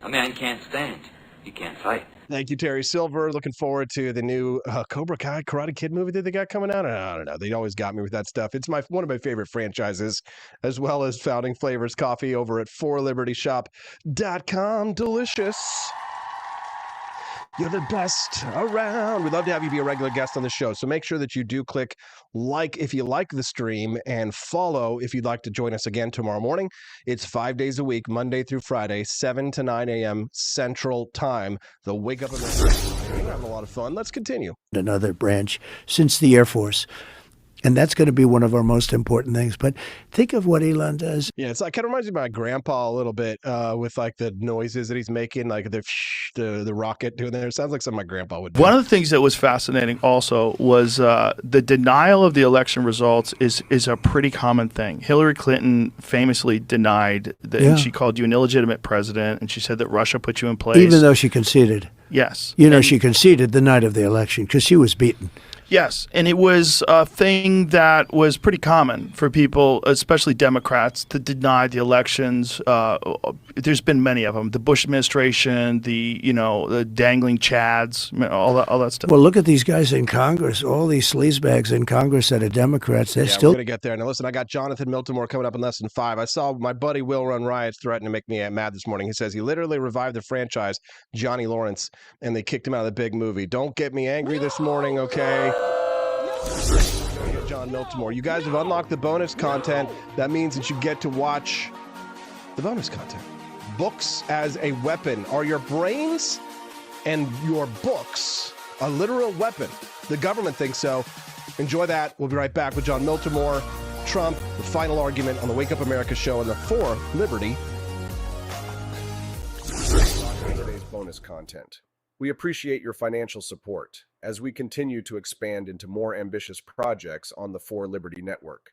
A man can't stand. He can't fight. Thank you, Terry Silver. Looking forward to the new Cobra Kai Karate Kid movie that they got coming out. I don't know. They always got me with that stuff. It's one of my favorite franchises, as well as Founding Flavors Coffee over at 4libertyshop.com. Delicious. You're the best around. We'd love to have you be a regular guest on the show. So make sure that you do click like if you like the stream and follow if you'd like to join us again tomorrow morning. It's 5 days a week, Monday through Friday, 7 to 9 a.m. Central Time. The Wake Up America. We're having a lot of fun. Let's continue. Another branch since the Air Force. And that's going to be one of our most important things. But think of what Elon does. Yeah, it's like, kind of reminds me of my grandpa a little bit with like the noises that he's making, like the rocket doing there. It sounds like something my grandpa would do. One of the things that was fascinating also was the denial of the election results is a pretty common thing. Hillary Clinton famously denied that and she called you an illegitimate president, and she said that Russia put you in place. Even though she conceded. Yes. You know, she conceded the night of the election because she was beaten. Yes, and it was a thing that was pretty common for people, especially Democrats, to deny the elections. There's been many of them. The Bush administration, the dangling chads, all that stuff. Well, look at these guys in Congress. All these sleazebags in Congress that are Democrats. They're still we're gonna get there. Now, listen, I got Jonathan Miltimore coming up in less than 5. I saw my buddy Will Run Riots threaten to make me mad this morning. He says he literally revived the franchise, Johnny Lawrence, and they kicked him out of the big movie. Don't get me angry this morning, okay? John Miltimore. You guys have unlocked the bonus content. That means that you get to watch the bonus content. Books as a weapon. Are your brains and your books a literal weapon? The government thinks so. Enjoy that. We'll be right back with John Miltimore, Trump, the final argument on the Wake Up America show and the For Liberty. Today's bonus content. We appreciate your financial support as we continue to expand into more ambitious projects on the For Liberty network.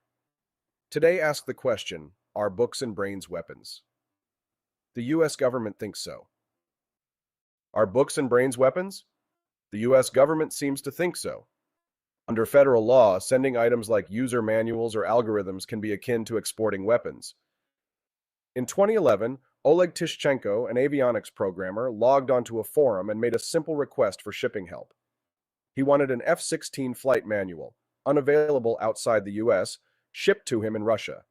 Today, ask the question, are books and brains weapons? The U.S. government thinks so. Are books and brains weapons? The U.S. government seems to think so. Under federal law, sending items like user manuals or algorithms can be akin to exporting weapons. In 2011, Oleg Tishchenko, an avionics programmer, logged onto a forum and made a simple request for shipping help. He wanted an F-16 flight manual, unavailable outside the U.S., shipped to him in Russia.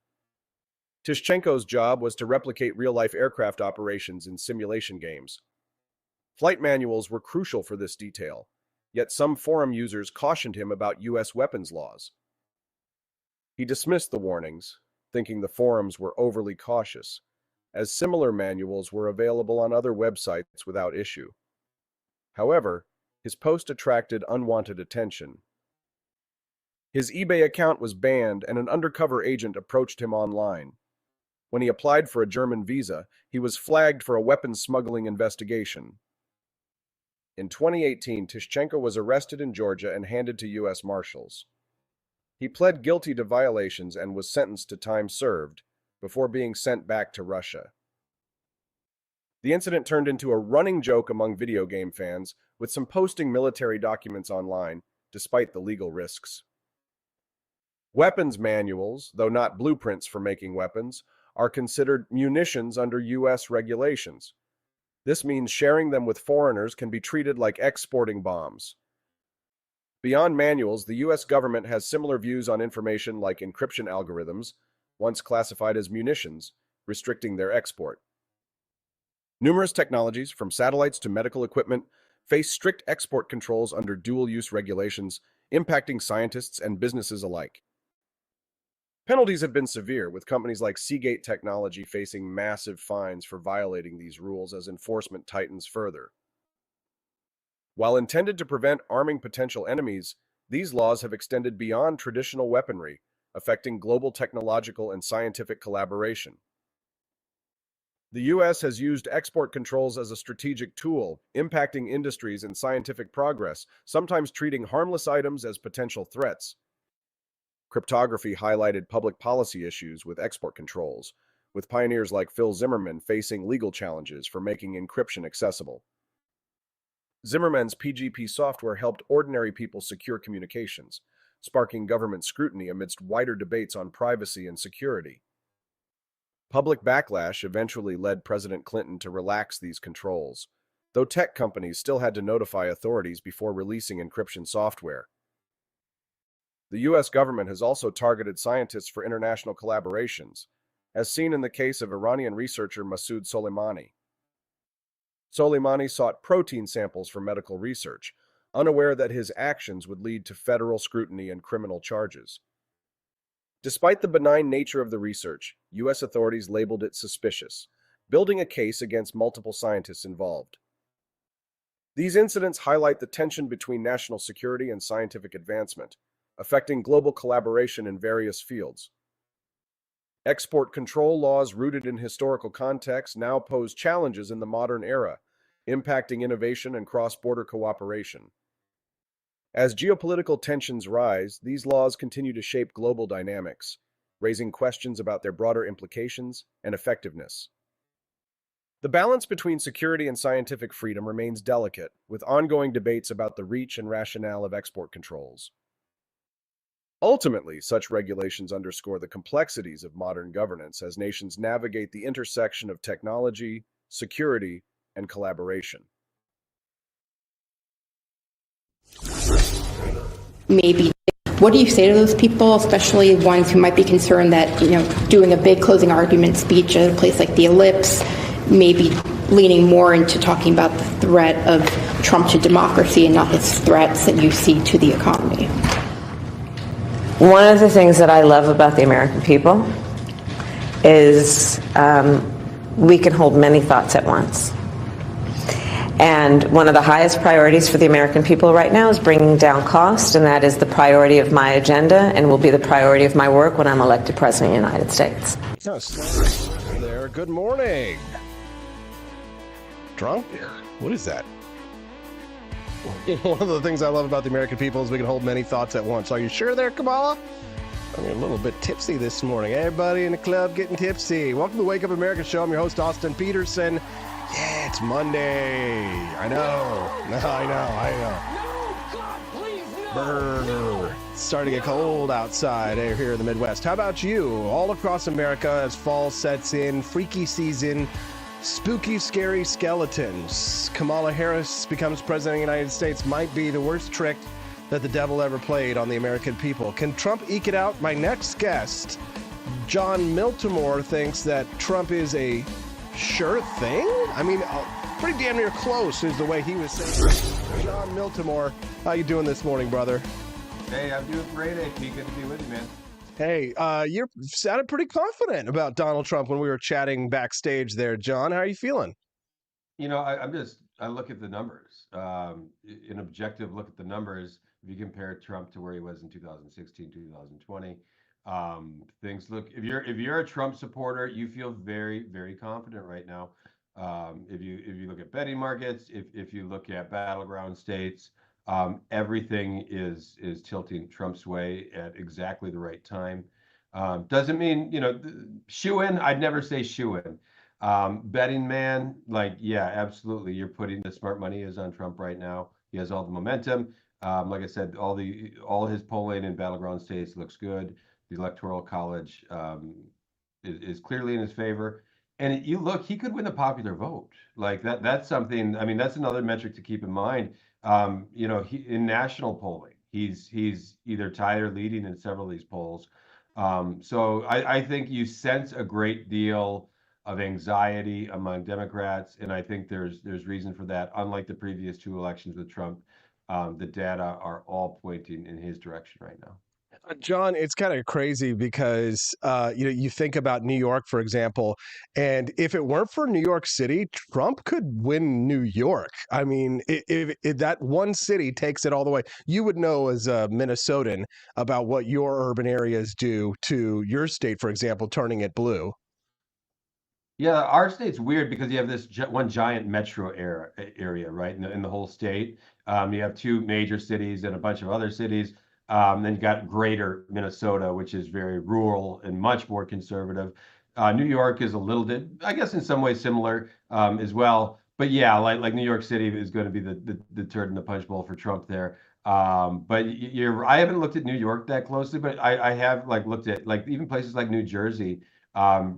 Tishchenko's job was to replicate real-life aircraft operations in simulation games. Flight manuals were crucial for this detail, yet some forum users cautioned him about U.S. weapons laws. He dismissed the warnings, thinking the forums were overly cautious, as similar manuals were available on other websites without issue. However, his post attracted unwanted attention. His eBay account was banned and an undercover agent approached him online. When he applied for a German visa, he was flagged for a weapons smuggling investigation. In 2018, Tishchenko was arrested in Georgia and handed to U.S. Marshals. He pled guilty to violations and was sentenced to time served before being sent back to Russia. The incident turned into a running joke among video game fans, with some posting military documents online, despite the legal risks. Weapons manuals, though not blueprints for making weapons, are considered munitions under U.S. regulations. This means sharing them with foreigners can be treated like exporting bombs. Beyond manuals, the U.S. government has similar views on information like encryption algorithms, once classified as munitions, restricting their export. Numerous technologies, from satellites to medical equipment, face strict export controls under dual-use regulations, impacting scientists and businesses alike. Penalties have been severe, with companies like Seagate Technology facing massive fines for violating these rules as enforcement tightens further. While intended to prevent arming potential enemies, these laws have extended beyond traditional weaponry, affecting global technological and scientific collaboration. The U.S. has used export controls as a strategic tool, impacting industries and scientific progress, sometimes treating harmless items as potential threats. Cryptography highlighted public policy issues with export controls, with pioneers like Phil Zimmermann facing legal challenges for making encryption accessible. Zimmermann's PGP software helped ordinary people secure communications, sparking government scrutiny amidst wider debates on privacy and security. Public backlash eventually led President Clinton to relax these controls, though tech companies still had to notify authorities before releasing encryption software. The U.S. government has also targeted scientists for international collaborations, as seen in the case of Iranian researcher Masoud Soleimani. Soleimani sought protein samples for medical research, unaware that his actions would lead to federal scrutiny and criminal charges. Despite the benign nature of the research, U.S. authorities labeled it suspicious, building a case against multiple scientists involved. These incidents highlight the tension between national security and scientific advancement, affecting global collaboration in various fields. Export control laws rooted in historical context now pose challenges in the modern era, impacting innovation and cross-border cooperation. As geopolitical tensions rise, these laws continue to shape global dynamics, raising questions about their broader implications and effectiveness. The balance between security and scientific freedom remains delicate, with ongoing debates about the reach and rationale of export controls. Ultimately, such regulations underscore the complexities of modern governance as nations navigate the intersection of technology, security, and collaboration. Maybe. What do you say to those people, especially ones who might be concerned that, doing a big closing argument speech at a place like the Ellipse, maybe leaning more into talking about the threat of Trump to democracy and not his threats that you see to the economy? One of the things that I love about the American people is we can hold many thoughts at once. And one of the highest priorities for the American people right now is bringing down cost, and that is the priority of my agenda and will be the priority of my work when I'm elected President of the United States. Yes. There. Good morning. Drunk? What is that? One of the things I love about the American people is we can hold many thoughts at once. Are you sure there, Kamala? I'm a little bit tipsy this morning. Everybody in the club getting tipsy. Welcome to the Wake Up America Show. I'm your host, Austin Peterson. Yeah, it's Monday. I know. No, God, please, no. Brr. It's starting to get cold outside here in the Midwest. How about you? All across America as fall sets in, freaky season, spooky, scary skeletons. Kamala Harris becomes president of the United States might be the worst trick that the devil ever played on the American people. Can Trump eke it out? My next guest, John Miltimore, thinks that Trump is a sure thing? I mean, pretty damn near close is the way he was saying. John Miltimore, how you doing this morning, brother? Hey, I'm doing great, AP. Good to be with you, man. Hey, you sounded pretty confident about Donald Trump when we were chatting backstage there, John. How are you feeling? I look at the numbers. An objective look at the numbers. If you compare Trump to where he was in 2016, 2020, things look. If you're a Trump supporter, you feel very, very confident right now. If you look at betting markets, if you look at battleground states, everything is tilting Trump's way at exactly the right time. Doesn't mean shoe in. I'd never say shoe in. Betting man, yeah, absolutely. You're putting the smart money is on Trump right now. He has all the momentum. Like I said, all his polling in battleground states looks good. The Electoral College is clearly in his favor. And you look, he could win the popular vote. Like that's something. I mean, that's another metric to keep in mind. In national polling, he's either tied or leading in several of these polls. So I think you sense a great deal of anxiety among Democrats, and I think there's reason for that. Unlike the previous two elections with Trump, the data are all pointing in his direction right now. John, it's kind of crazy because you think about New York, for example, and if it weren't for New York City, Trump could win New York. I mean, if that one city takes it all the way, you would know as a Minnesotan about what your urban areas do to your state, for example, turning it blue. Yeah, our state's weird because you have this one giant metro area, right, in the whole state. You have two major cities and a bunch of other cities. Then you got greater Minnesota, which is very rural and much more conservative. New York is a little bit, I guess, in some ways similar as well. But yeah, like New York City is going to be the turd in the punch bowl for Trump there. But I haven't looked at New York that closely, but I have like looked at like even places like New Jersey.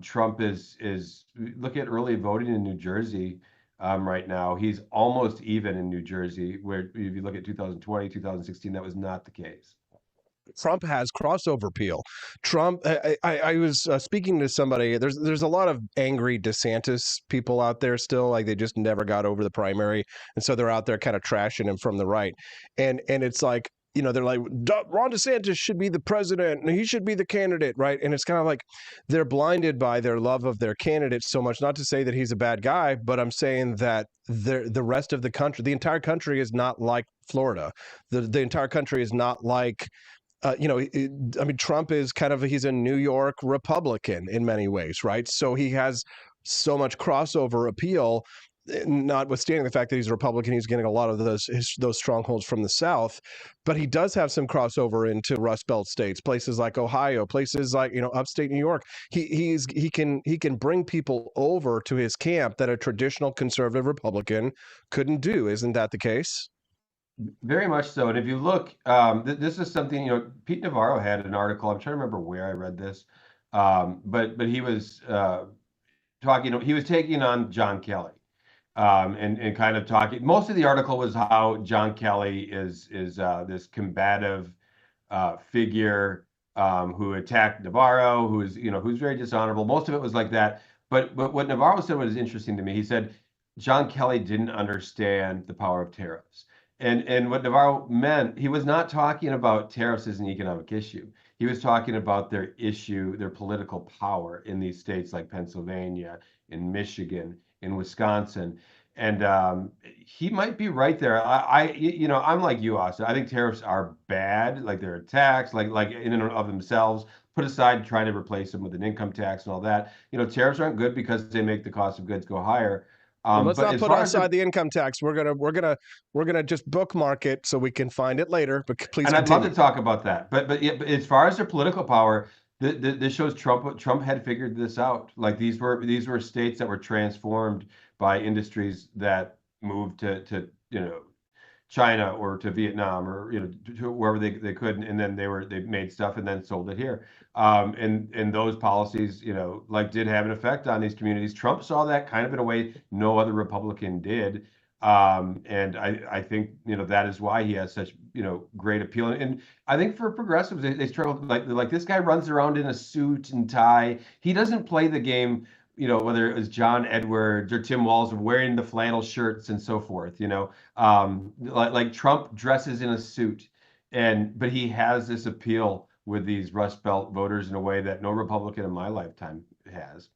Trump is look at early voting in New Jersey right now. He's almost even in New Jersey, where if you look at 2020, 2016, that was not the case. Trump has crossover appeal. Trump, I was speaking to somebody. There's a lot of angry DeSantis people out there still, like they just never got over the primary, and so they're out there kind of trashing him from the right, and it's like. They're like, Ron DeSantis should be the president and he should be the candidate, right? And it's kind of like they're blinded by their love of their candidate so much. Not to say that he's a bad guy, but I'm saying that the rest of the country, the entire country is not like Florida. The entire country is not like I mean, Trump is he's a New York Republican in many ways, right? So he has so much crossover appeal, notwithstanding the fact that he's a Republican, he's getting a lot of those strongholds from the South, but he does have some crossover into Rust Belt states, places like Ohio, places like upstate New York. He can bring people over to his camp that a traditional conservative Republican couldn't do. Isn't that the case? Very much so. And if you look, this is something, Pete Navarro had an article. I'm trying to remember where I read this. But he was talking, he was taking on John Kelly and kind of talking. Most of the article was how John Kelly is this combative figure who attacked Navarro, who's very dishonorable. Most of it was like that. But what Navarro said was interesting to me. He said John Kelly didn't understand the power of tariffs. And what Navarro meant, he was not talking about tariffs as an economic issue. He was talking about their political power in these states like Pennsylvania, in Michigan, in Wisconsin. And he might be right there. I'm like you, Austin. I think tariffs are bad, like they're a tax, like in and of themselves. Put aside trying to replace them with an income tax and all that. Tariffs aren't good because they make the cost of goods go higher. Let's not put aside the income tax. We're gonna just bookmark it so we can find it later. But please, and continue. I'd love to talk about that. But as far as their political power, this shows Trump had figured this out. Like these were states that were transformed by industries that moved to China or to Vietnam or to wherever they could, and then they made stuff and then sold it here. And those policies did have an effect on these communities. Trump saw that kind of in a way no other Republican did. And I think that is why he has such great appeal. And I think for progressives they struggle, like this guy runs around in a suit and tie. He doesn't play the game whether it was John Edwards or Tim Walz wearing the flannel shirts and so forth, like Trump dresses in a suit, but he has this appeal with these Rust Belt voters in a way that no Republican in my lifetime has.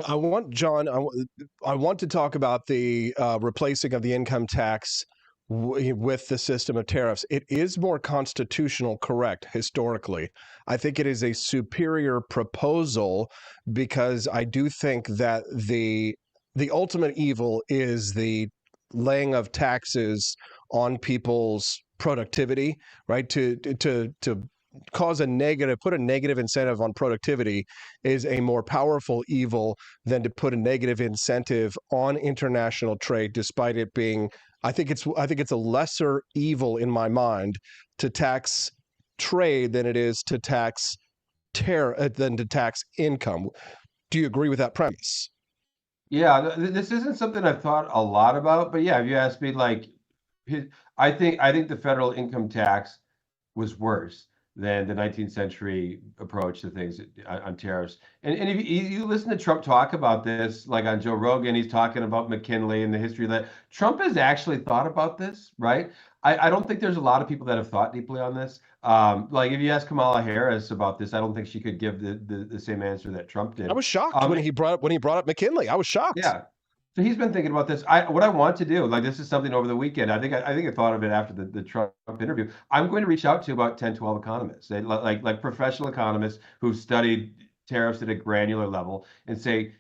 I want to talk about the replacing of the income tax with the system of tariffs. It is more constitutional correct historically. I think it is a superior proposal because I do think that the ultimate evil is the laying of taxes on people's productivity, right? To put a negative incentive on productivity is a more powerful evil than to put a negative incentive on international trade, despite it being I think it's a lesser evil in my mind to tax trade than it is to tax than to tax income. Do you agree with that premise? Yeah, this isn't something I've thought a lot about, but yeah, if you ask me, like, I think the federal income tax was worse than the 19th century approach to things on tariffs. And if you listen to Trump talk about this, like on Joe Rogan, he's talking about McKinley and the history of that. Trump has actually thought about this, right? I don't think there's a lot of people that have thought deeply on this. Like if you ask Kamala Harris about this, I don't think she could give the same answer that Trump did. I was shocked when he brought up McKinley. I was shocked. Yeah. So he's been thinking about this. What I want to do, like this is something over the weekend. I think I thought of it after the Trump interview. I'm going to reach out to about 10, 12 economists, like professional economists who've studied tariffs at a granular level, and say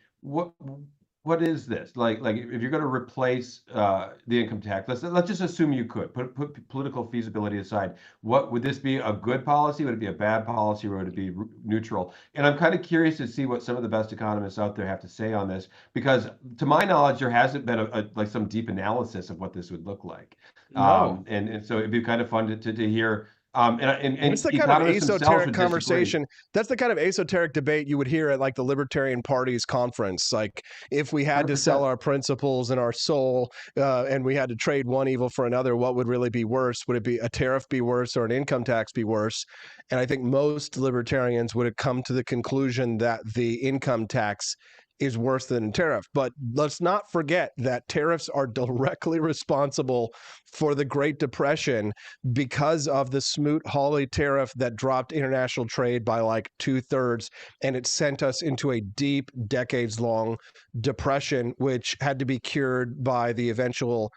what is this? Like if you're going to replace the income tax, let's just assume you could put political feasibility aside. What would this be? A good policy? Would it be a bad policy, or would it be neutral? And I'm kind of curious to see what some of the best economists out there have to say on this, because to my knowledge, there hasn't been like some deep analysis of what this would look like. No. And so it'd be kind of fun to hear. And it's the kind of esoteric conversation. That's the kind of esoteric debate you would hear at like the Libertarian Party's conference. Like if we had 100%. To sell our principles and our soul, and we had to trade one evil for another, what would really be worse? Would it be a tariff be worse or an income tax be worse? And I think most libertarians would have come to the conclusion that the income tax is worse than a tariff. But let's not forget that tariffs are directly responsible for the Great Depression because of the Smoot-Hawley tariff that dropped international trade by like 2/3, and it sent us into a deep, decades-long depression, which had to be cured by the eventual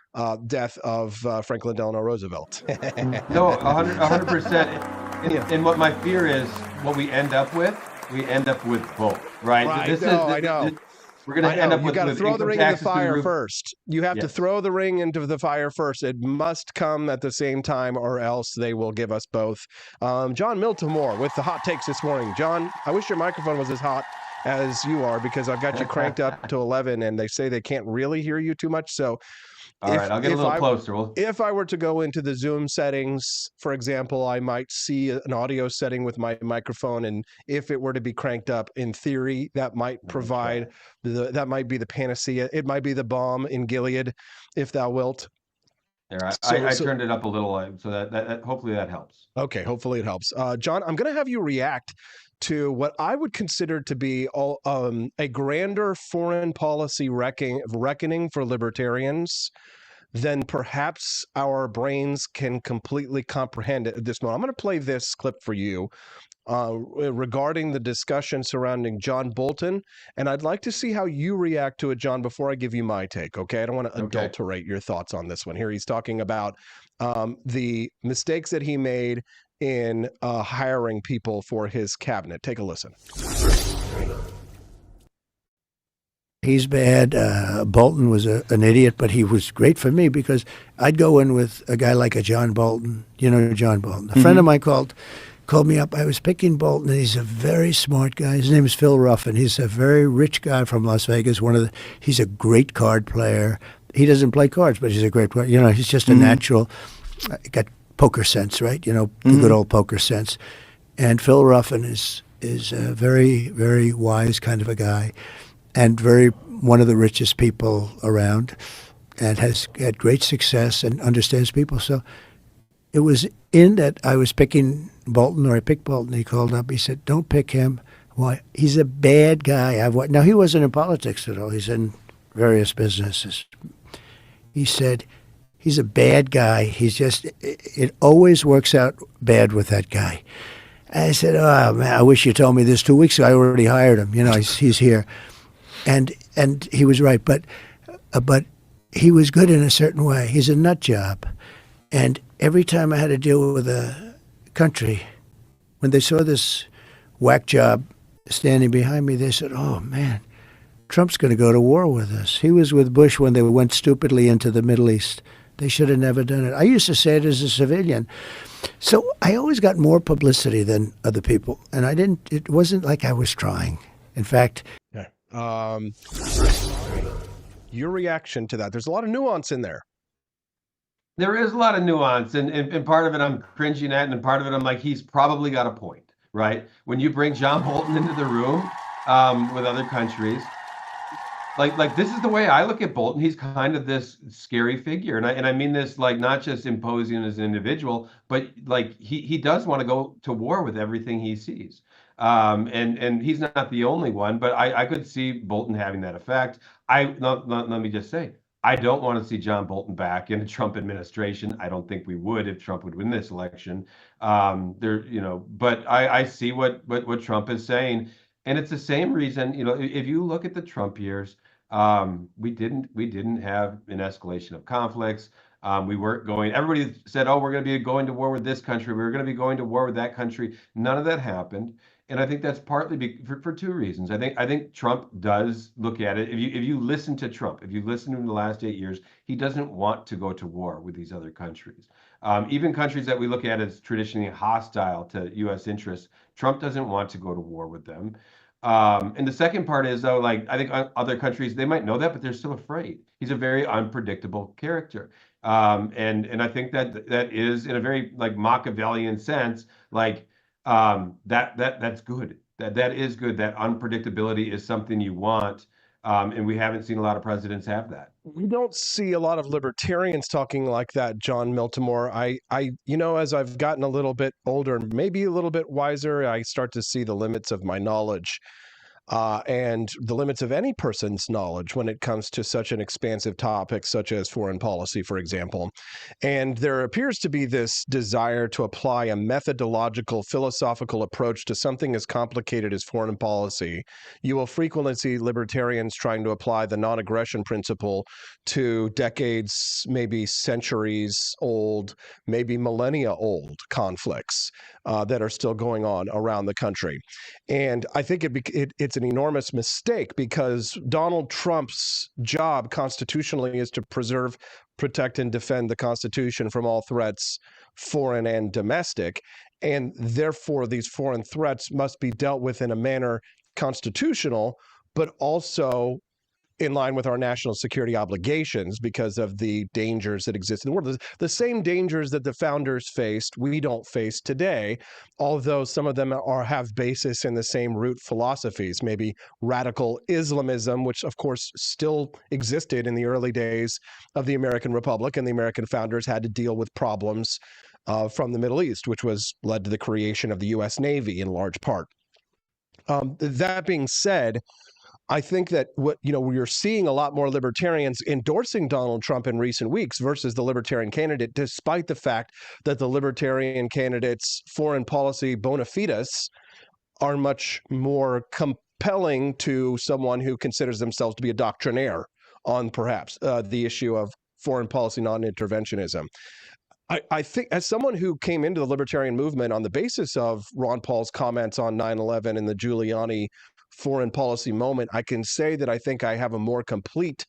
death of Franklin Delano Roosevelt. No, 100%. And what my fear is, what we end up with both, right? I know. We're going to end up with. You got to throw the ring in the fire first. You have to throw the ring into the fire first. It must come at the same time, or else they will give us both. John Miltimore with the hot takes this morning. John, I wish your microphone was as hot as you are, because I've got you cranked up to 11, and they say they can't really hear you too much. So. All right, I'll get a little closer. If I were to go into the Zoom settings, for example, I might see an audio setting with my microphone, and if it were to be cranked up, in theory, that might provide that might be the panacea. It might be the balm in Gilead, if thou wilt. There, I turned it up a little, so that hopefully that helps. Okay, hopefully it helps. John, I'm going to have you react to what I would consider to be a grander foreign policy reckoning for libertarians than perhaps our brains can completely comprehend at this moment. I'm going to play this clip for you regarding the discussion surrounding John Bolton, and I'd like to see how you react to it, John, before I give you my take, okay? I don't want to adulterate your thoughts on this one. Here he's talking about the mistakes that he made in hiring people for his cabinet. Take a listen. He's bad. Bolton was an idiot, but he was great for me because I'd go in with a guy like a John Bolton. You know John Bolton. A friend of mine called me up. I was picking Bolton, and he's a very smart guy. His name is Phil Ruffin. He's a very rich guy from Las Vegas. He's a great card player. He doesn't play cards, but he's a great player. You know, he's just a natural. Got poker sense, right? You know, the good old poker sense. And Phil Ruffin is a very, very wise kind of a guy, and one of the richest people around, and has had great success and understands people. So it was in that I was picking Bolton, or I picked Bolton. He called up. He said, "Don't pick him. Why? He's a bad guy." Now he wasn't in politics at all. He's in various businesses. He said, "He's a bad guy. It always works out bad with that guy." I said, "Oh man, I wish you told me this 2 weeks ago. I already hired him. You know, he's here." And he was right, but he was good in a certain way. He's a nut job, and every time I had to deal with a country, when they saw this whack job standing behind me, they said, "Oh man, Trump's going to go to war with us." He was with Bush when they went stupidly into the Middle East. They should have never done it. I used to say it as a civilian. So I always got more publicity than other people, and it wasn't like I was trying. In fact, your reaction to that, there's a lot of nuance in there. There is a lot of nuance, and part of it I'm cringing at, and part of it I'm like, he's probably got a point, right? When you bring John Bolton into the room with other countries, like this is the way I look at Bolton. He's kind of this scary figure, and I mean this like not just imposing as an individual, but like he does want to go to war with everything he sees. And he's not the only one, but I could see Bolton having that effect. Let me just say, I don't want to see John Bolton back in a Trump administration. I don't think we would if Trump would win this election. But I see what Trump is saying, and it's the same reason. If you look at the Trump years, we didn't have an escalation of conflicts. We weren't going. Everybody said, "Oh, we're going to be going to war with this country. We're going to be going to war with that country." None of that happened, and I think that's partly for two reasons. I think Trump does look at it. If you listen to Trump, if you listen to him the last 8 years, he doesn't want to go to war with these other countries, even countries that we look at as traditionally hostile to U.S. interests. Trump doesn't want to go to war with them. And the second part is though, like I think other countries they might know that, but they're still afraid. He's a very unpredictable character, and I think that is in a very like Machiavellian sense, like that's good. That is good. That unpredictability is something you want, and we haven't seen a lot of presidents have that. We don't see a lot of libertarians talking like that, John Miltimore. As I've gotten a little bit older, maybe a little bit wiser, I start to see the limits of my knowledge. And the limits of any person's knowledge when it comes to such an expansive topic, such as foreign policy, for example. And there appears to be this desire to apply a methodological, philosophical approach to something as complicated as foreign policy. You will frequently see libertarians trying to apply the non aggression principle to decades, maybe centuries old, maybe millennia old conflicts that are still going on around the country. And I think it's an enormous mistake because Donald Trump's job constitutionally is to preserve, protect, and defend the Constitution from all threats, foreign and domestic. And therefore, these foreign threats must be dealt with in a manner constitutional, but also in line with our national security obligations because of the dangers that exist in the world. The same dangers that the founders faced, we don't face today, although some of them have basis in the same root philosophies, maybe radical Islamism, which of course still existed in the early days of the American Republic, and the American founders had to deal with problems from the Middle East, which led to the creation of the U.S. Navy in large part. That being said, I think that we're seeing a lot more libertarians endorsing Donald Trump in recent weeks versus the libertarian candidate, despite the fact that the libertarian candidate's foreign policy bona fides are much more compelling to someone who considers themselves to be a doctrinaire on perhaps the issue of foreign policy non-interventionism. I think as someone who came into the libertarian movement on the basis of Ron Paul's comments on 9/11 and the Giuliani foreign policy moment, I can say that I think I have a more complete,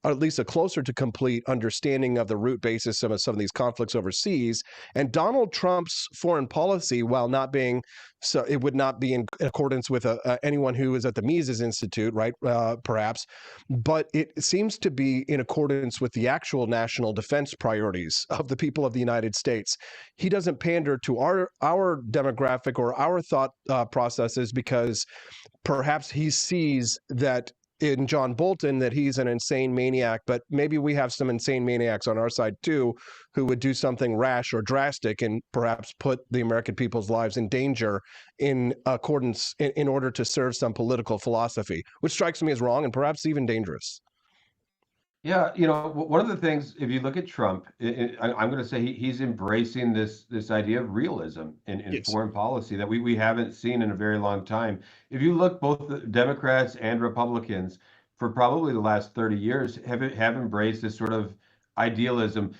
or at least a closer to complete understanding of the root basis of some of these conflicts overseas. And Donald Trump's foreign policy, while not being so, it would not be in accordance with anyone who is at the Mises Institute, right? Perhaps, but it seems to be in accordance with the actual national defense priorities of the people of the United States. He doesn't pander to our demographic or our thought processes because perhaps he sees that in John Bolton that he's an insane maniac, but maybe we have some insane maniacs on our side too who would do something rash or drastic and perhaps put the American people's lives in danger in accordance in order to serve some political philosophy, which strikes me as wrong and perhaps even dangerous. Yeah, one of the things, if you look at Trump, I'm going to say he's embracing this idea of realism in Yes. foreign policy that we haven't seen in a very long time. If you look, both the Democrats and Republicans for probably the last 30 years have embraced this sort of idealism,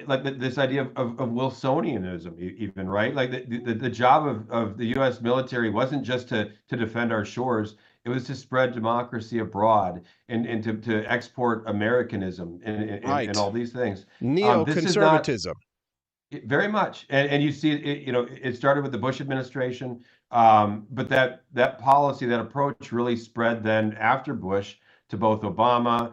like this idea of Wilsonianism, even, right? Like the job of the U.S. military wasn't just to defend our shores. It was to spread democracy abroad and to export Americanism and Right. all these things. This is not Neoconservatism. very much, and you see it. It started with the Bush administration, but that policy, that approach, really spread then after Bush to both Obama.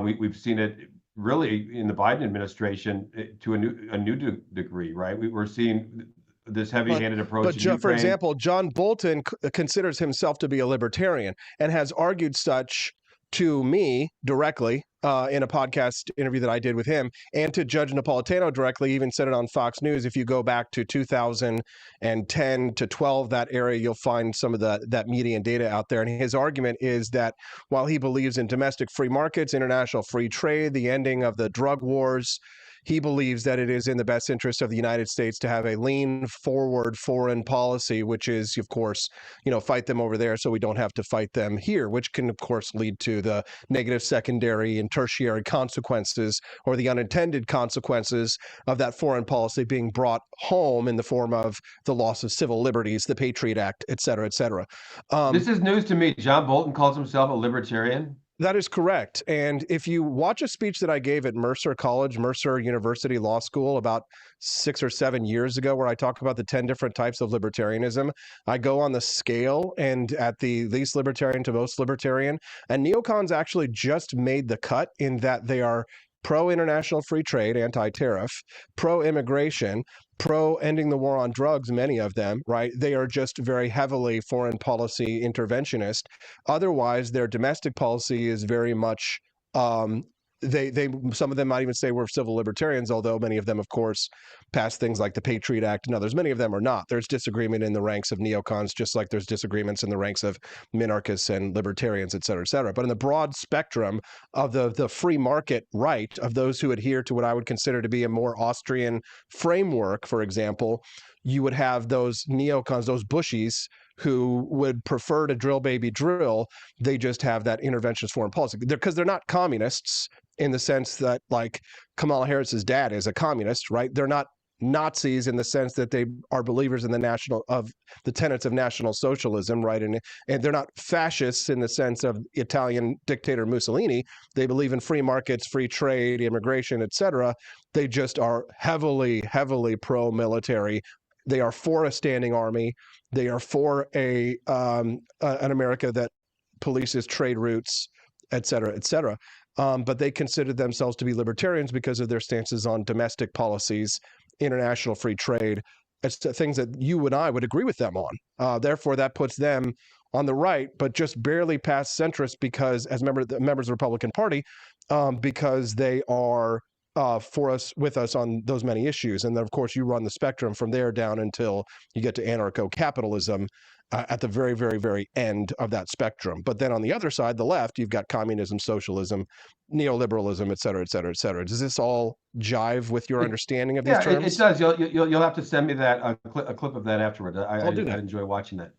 We've seen it really in the Biden administration to a new degree, right? We're seeing this heavy-handed approach in Ukraine. For example, John Bolton considers himself to be a libertarian and has argued such to me directly in a podcast interview that I did with him, and to Judge Napolitano directly. Even said it on Fox News. If you go back to 2010 to 12, that area, you'll find some of that median data out there. And his argument is that while he believes in domestic free markets, international free trade, the ending of the drug wars, he believes that it is in the best interest of the United States to have a lean forward foreign policy, which is, of course, fight them over there so we don't have to fight them here, which can, of course, lead to the negative secondary and tertiary consequences, or the unintended consequences of that foreign policy being brought home in the form of the loss of civil liberties, the Patriot Act, et cetera, et cetera. This is news to me. John Bolton calls himself a libertarian. That is correct. And if you watch a speech that I gave at Mercer University Law School about 6 or 7 years ago, where I talk about the 10 different types of libertarianism, I go on the scale and at the least libertarian to most libertarian. And neocons actually just made the cut in that they are pro-international free trade, anti-tariff, pro-immigration, pro-ending the war on drugs, many of them, right? They are just very heavily foreign policy interventionist. Otherwise, their domestic policy is very much, some of them might even say we're civil libertarians, although many of them, of course, pass things like the Patriot Act and others. Many of them are not. There's disagreement in the ranks of neocons, just like there's disagreements in the ranks of minarchists and libertarians, et cetera, et cetera. But in the broad spectrum of the free market right of those who adhere to what I would consider to be a more Austrian framework, for example, you would have those neocons, those Bushies, who would prefer to drill baby drill. They just have that interventionist foreign policy because they're not communists in the sense that, like, Kamala Harris's dad is a communist, right? They're not Nazis in the sense that they are believers in the tenets of National Socialism, right? And they're not fascists in the sense of Italian dictator Mussolini. They believe in free markets, free trade, immigration, etc. They just are heavily, heavily pro-military. They are for a standing army. They are for an America that polices trade routes, et cetera, et cetera. But they consider themselves to be libertarians because of their stances on domestic policies, international free trade. It's things that you and I would agree with them on. Therefore, that puts them on the right, but just barely past centrist because, as members of the Republican Party, because they are with us on those many issues. And then, of course, you run the spectrum from there down until you get to anarcho-capitalism at the very, very, very end of that spectrum. But then on the other side, the left, you've got communism, socialism, neoliberalism, et cetera, et cetera, et cetera. Does this all jive with your understanding of these terms? It does. You'll have to send me that a clip of that afterward. I'll do that. I enjoy watching that.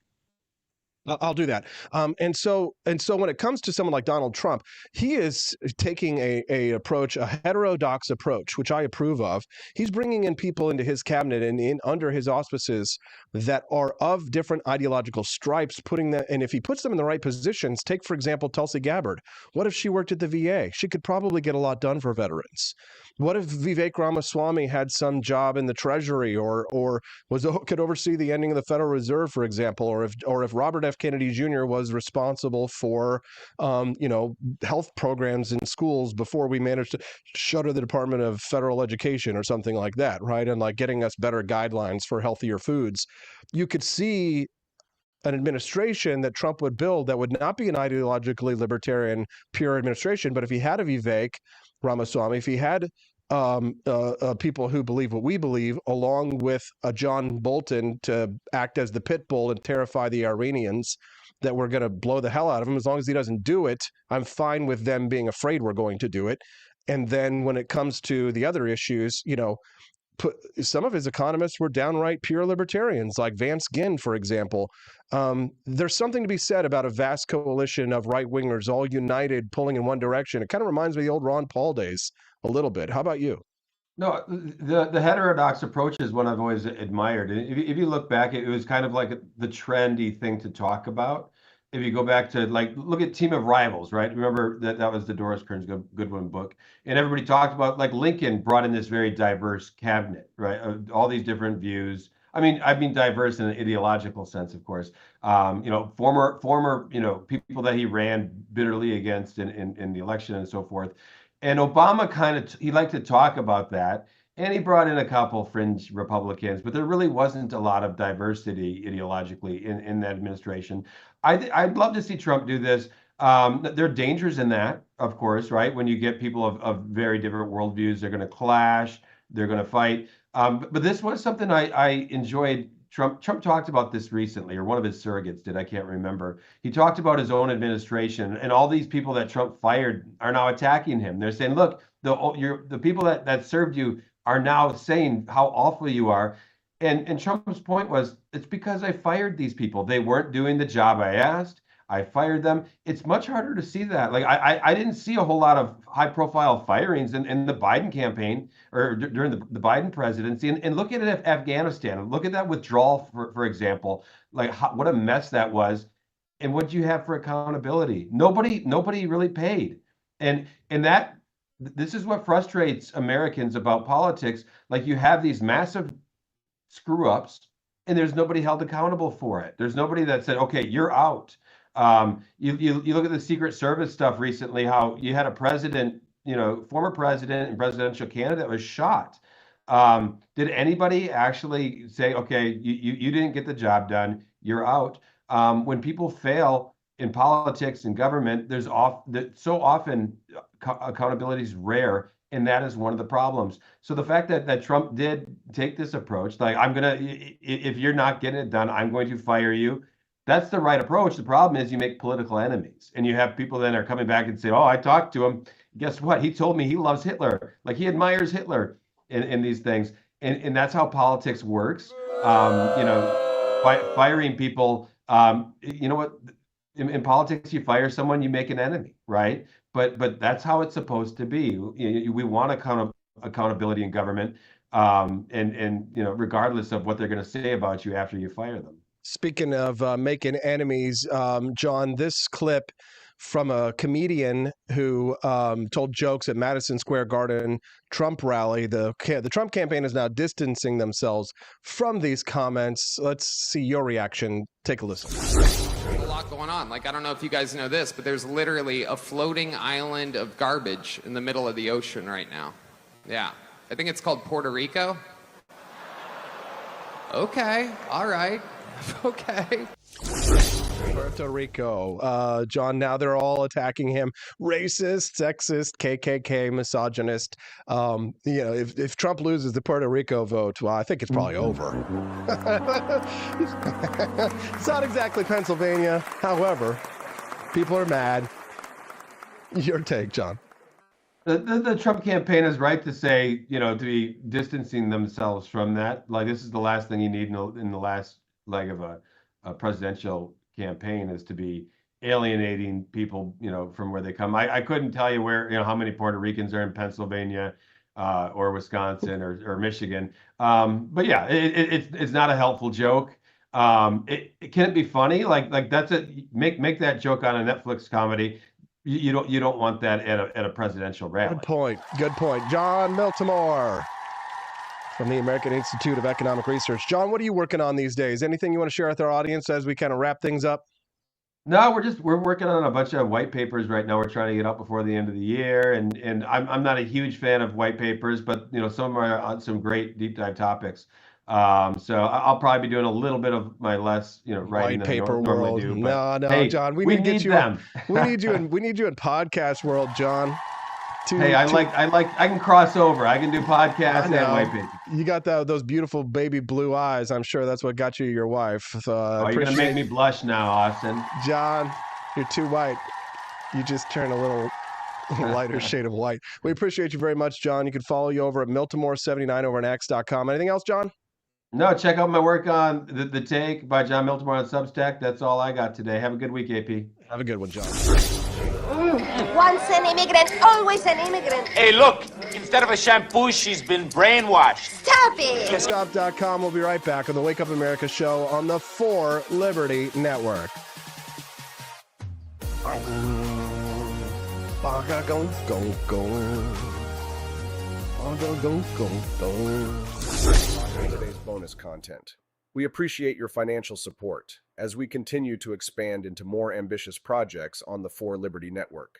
I'll do that. And so when it comes to someone like Donald Trump, he is taking a approach, a heterodox approach, which I approve of. He's bringing in people into his cabinet and in under his auspices that are of different ideological stripes, and if he puts them in the right positions, take, for example, Tulsi Gabbard. What if she worked at the VA? She could probably get a lot done for veterans. What if Vivek Ramaswamy had some job in the Treasury or could oversee the ending of the Federal Reserve, for example, or if Robert F. Kennedy Jr. was responsible for, health programs in schools before we managed to shutter the Department of Federal Education or something like that, right? And like getting us better guidelines for healthier foods. You could see an administration that Trump would build that would not be an ideologically libertarian, pure administration. But if he had a Vivek Ramaswamy, if he had people who believe what we believe, along with a John Bolton to act as the pit bull and terrify the Iranians that we're going to blow the hell out of him. As long as he doesn't do it, I'm fine with them being afraid we're going to do it. And then when it comes to the other issues, some of his economists were downright pure libertarians, like Vance Ginn, for example. There's something to be said about a vast coalition of right-wingers all united, pulling in one direction. It kind of reminds me of the old Ron Paul days a little bit. How about you? No, the heterodox approach is one I've always admired. And if you look back, it was kind of like the trendy thing to talk about. If you go back to look at Team of Rivals, right? Remember that was the Doris Kearns Goodwin book, and everybody talked about Lincoln brought in this very diverse cabinet, right? All these different views. I mean diverse in an ideological sense, of course. Former people that he ran bitterly against in the election and so forth. And Obama he liked to talk about that. And he brought in a couple fringe Republicans, but there really wasn't a lot of diversity ideologically in that administration. I'd love to see Trump do this. There are dangers in that, of course, right? When you get people of very different worldviews, they're going to clash, they're going to fight. But this was something I enjoyed. Trump talked about this recently, or one of his surrogates did. I can't remember. He talked about his own administration, and all these people that Trump fired are now attacking him. They're saying, "Look, the people that served you are now saying how awful you are." And Trump's point was, it's because I fired these people. They weren't doing the job I asked. I fired them. It's much harder to see that. Like I didn't see a whole lot of high-profile firings in the Biden campaign or during the Biden presidency. And look at it, Afghanistan. Look at that withdrawal, for example. Like what a mess that was. And what do you have for accountability? Nobody really paid. And that this is what frustrates Americans about politics. Like you have these massive screw ups, and there's nobody held accountable for it. There's nobody that said, "Okay, you're out." You look at the Secret Service stuff recently, how you had a president, former president and presidential candidate was shot. Did anybody actually say, "Okay, you didn't get the job done, you're out"? When people fail in politics and government, so often accountability is rare, and that is one of the problems. So the fact that Trump did take this approach, like if you're not getting it done, I'm going to fire you. That's the right approach. The problem is you make political enemies, and you have people that are coming back and say, "Oh, I talked to him. Guess what? He told me he loves Hitler. Like he admires Hitler in these things." And that's how politics works. Firing people. You know what? In politics, you fire someone, you make an enemy, right? But that's how it's supposed to be. We want accountability in government, and regardless of what they're going to say about you after you fire them. Speaking of making enemies, John, this clip from a comedian who told jokes at Madison Square Garden Trump rally. The Trump campaign is now distancing themselves from these comments. Let's see your reaction. Take a listen. There's a lot going on. Like, I don't know if you guys know this, but there's literally a floating island of garbage in the middle of the ocean right now. Yeah. I think it's called Puerto Rico. Okay. All right. Okay. Puerto Rico. John, now they're all attacking him. Racist, sexist, KKK, misogynist. If Trump loses the Puerto Rico vote, well, I think it's probably over. It's not exactly Pennsylvania. However, people are mad. Your take, John. The Trump campaign is right to say, to be distancing themselves from that. Like, this is the last thing you need in the last leg of a presidential campaign, is to be alienating people, from where they come. I couldn't tell you how many Puerto Ricans are in Pennsylvania or Wisconsin or Michigan. But yeah, it's not a helpful joke. It can't be funny. Like that's it. Make that joke on a Netflix comedy. You don't want that at a presidential rally. Good point. John Miltimore from the American Institute of Economic Research. John, what are you working on these days? Anything you want to share with our audience as we kind of wrap things up? No, we're working on a bunch of white papers right now. We're trying to get up before the end of the year, and I'm not a huge fan of white papers, but some are on some great deep dive topics. So I'll probably be doing a little bit of my less, writing white paper than I normally world. do. But, No, hey, John, we need them. We need you in podcast world, John. I can cross over. I can do podcasts and white paper. You got those beautiful baby blue eyes. I'm sure that's what got you your wife. So you're gonna make me blush now, Austin. John, you're too white. You just turn a little lighter shade of white. We appreciate you very much, John. You can follow you over at Miltimore79 over at X.com. Anything else, John? No, check out my work on the Take by John Miltimore on Substack. That's all I got today. Have a good week, AP. Have a good one, John. Once an immigrant, always an immigrant. Hey, look, instead of a shampoo, she's been brainwashed. Stop it! Stop.com. We'll be right back on the Wake Up America show on the 4 Liberty Network. Today's bonus content. We appreciate your financial support as we continue to expand into more ambitious projects on the 4 Liberty Network.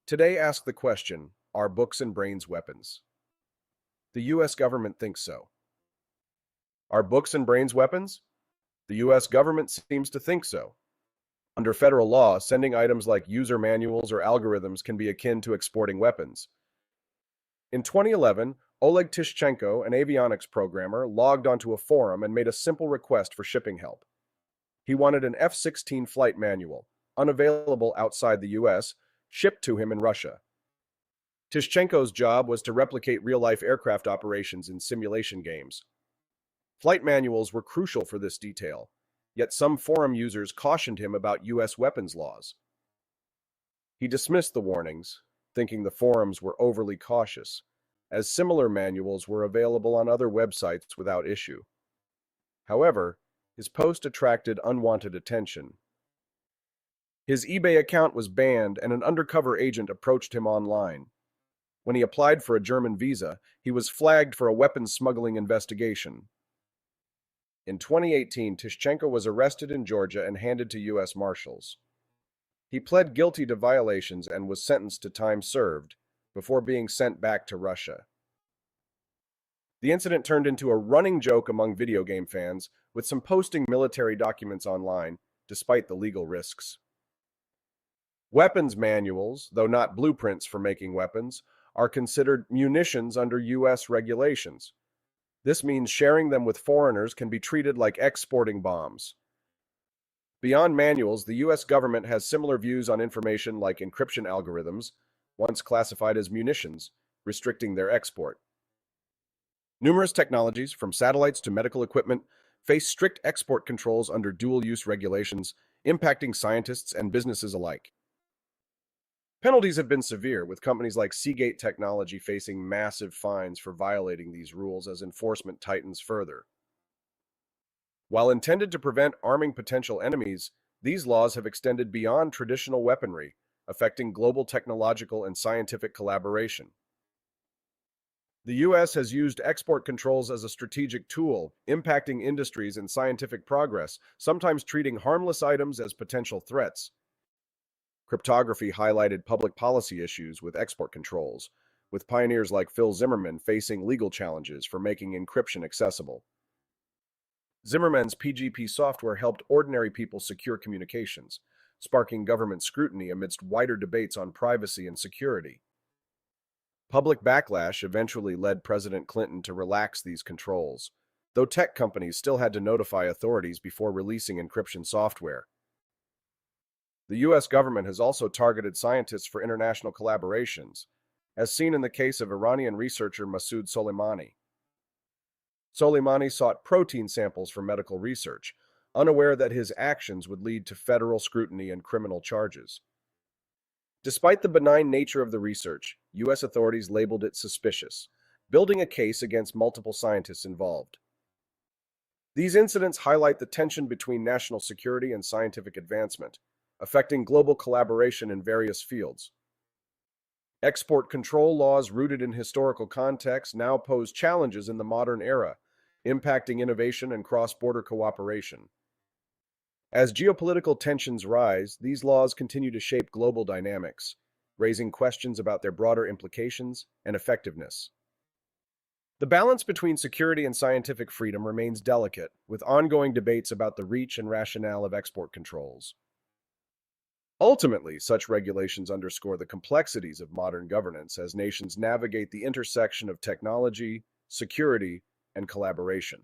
Today, ask the question, Are books and brains weapons? The U.S. government thinks so. Are books and brains weapons? The U.S. government seems to think so. Under federal law, sending items like user manuals or algorithms can be akin to exporting weapons. In 2011, Oleg Tishchenko, an avionics programmer, logged onto a forum and made a simple request for shipping help. He wanted an F-16 flight manual, unavailable outside the U.S., shipped to him in Russia. Tishchenko's job was to replicate real-life aircraft operations in simulation games. Flight manuals were crucial for this detail, yet some forum users cautioned him about U.S. weapons laws. He dismissed the warnings, thinking the forums were overly cautious, as similar manuals were available on other websites without issue. However, his post attracted unwanted attention. His eBay account was banned and an undercover agent approached him online. When he applied for a German visa, he was flagged for a weapons smuggling investigation. In 2018, Tishchenko was arrested in Georgia and handed to U.S. Marshals. He pled guilty to violations and was sentenced to time served before being sent back to Russia. The incident turned into a running joke among video game fans, with some posting military documents online, despite the legal risks. Weapons manuals, though not blueprints for making weapons, are considered munitions under U.S. regulations. This means sharing them with foreigners can be treated like exporting bombs. Beyond manuals, the U.S. government has similar views on information like encryption algorithms, once classified as munitions, restricting their export. Numerous technologies, from satellites to medical equipment, face strict export controls under dual-use regulations, impacting scientists and businesses alike. Penalties have been severe, with companies like Seagate Technology facing massive fines for violating these rules as enforcement tightens further. While intended to prevent arming potential enemies, these laws have extended beyond traditional weaponry, affecting global technological and scientific collaboration. The U.S. has used export controls as a strategic tool, impacting industries and scientific progress, sometimes treating harmless items as potential threats. Cryptography highlighted public policy issues with export controls, with pioneers like Phil Zimmermann facing legal challenges for making encryption accessible. Zimmermann's PGP software helped ordinary people secure communications, sparking government scrutiny amidst wider debates on privacy and security. Public backlash eventually led President Clinton to relax these controls, though tech companies still had to notify authorities before releasing encryption software. The U.S. government has also targeted scientists for international collaborations, as seen in the case of Iranian researcher Masoud Soleimani. Soleimani sought protein samples for medical research, unaware that his actions would lead to federal scrutiny and criminal charges. Despite the benign nature of the research, U.S. authorities labeled it suspicious, building a case against multiple scientists involved. These incidents highlight the tension between national security and scientific advancement, affecting global collaboration in various fields. Export control laws rooted in historical context now pose challenges in the modern era, impacting innovation and cross-border cooperation. As geopolitical tensions rise, these laws continue to shape global dynamics, raising questions about their broader implications and effectiveness. The balance between security and scientific freedom remains delicate, with ongoing debates about the reach and rationale of export controls. Ultimately, such regulations underscore the complexities of modern governance as nations navigate the intersection of technology, security, and collaboration.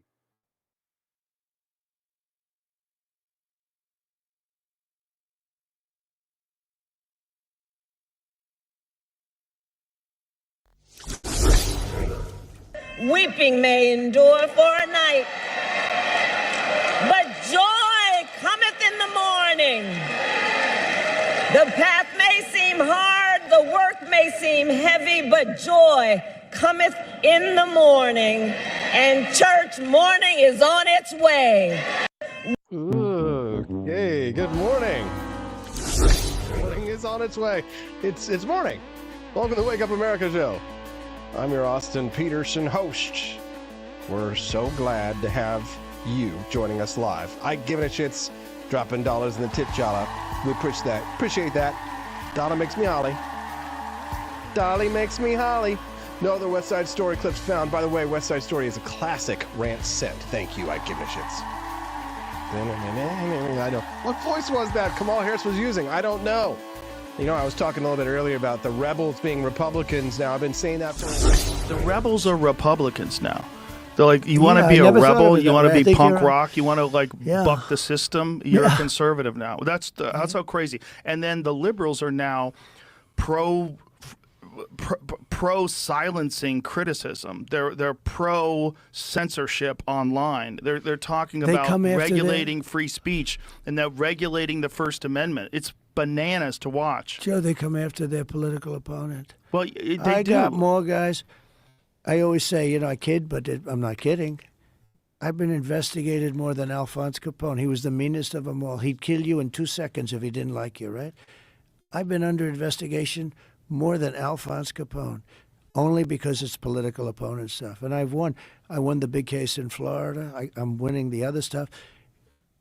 Weeping may endure for a night, but joy cometh in the morning. The path may seem hard, the work may seem heavy, but joy cometh in the morning, and church morning is on its way. Okay, good morning. Morning is on its way. It's morning. Welcome to the Wake Up America show. I'm your Austin Peterson host. We're so glad to have you joining us live. I give it a shits, dropping dollars in the tip jar. We appreciate that. Dollar makes me holly. Dolly makes me holly. No other West Side Story clips found. By the way, West Side Story is a classic rant set. Thank you, I give a shits. I know. What voice was that Kamala Harris was using? I don't know. You know, I was talking a little bit earlier about the rebels being Republicans now. I've been saying that for... The rebels are Republicans now. They're like, you want to be a rebel, you want to be punk rock, you want to buck the system, you're a conservative now. That's how crazy. And then the liberals are now pro silencing criticism. They're pro censorship online. They're talking about regulating free speech and they're regulating the First Amendment. It's bananas to watch. Joe, they come after their political opponent. Well, they I do. got more guys. I always say, I kid, but I'm not kidding. I've been investigated more than Alphonse Capone. He was the meanest of them all. He'd kill you in 2 seconds if he didn't like you, right? I've been under investigation more than Alphonse Capone, only because it's political opponent stuff. And I've won. I won the big case in Florida. I'm winning the other stuff.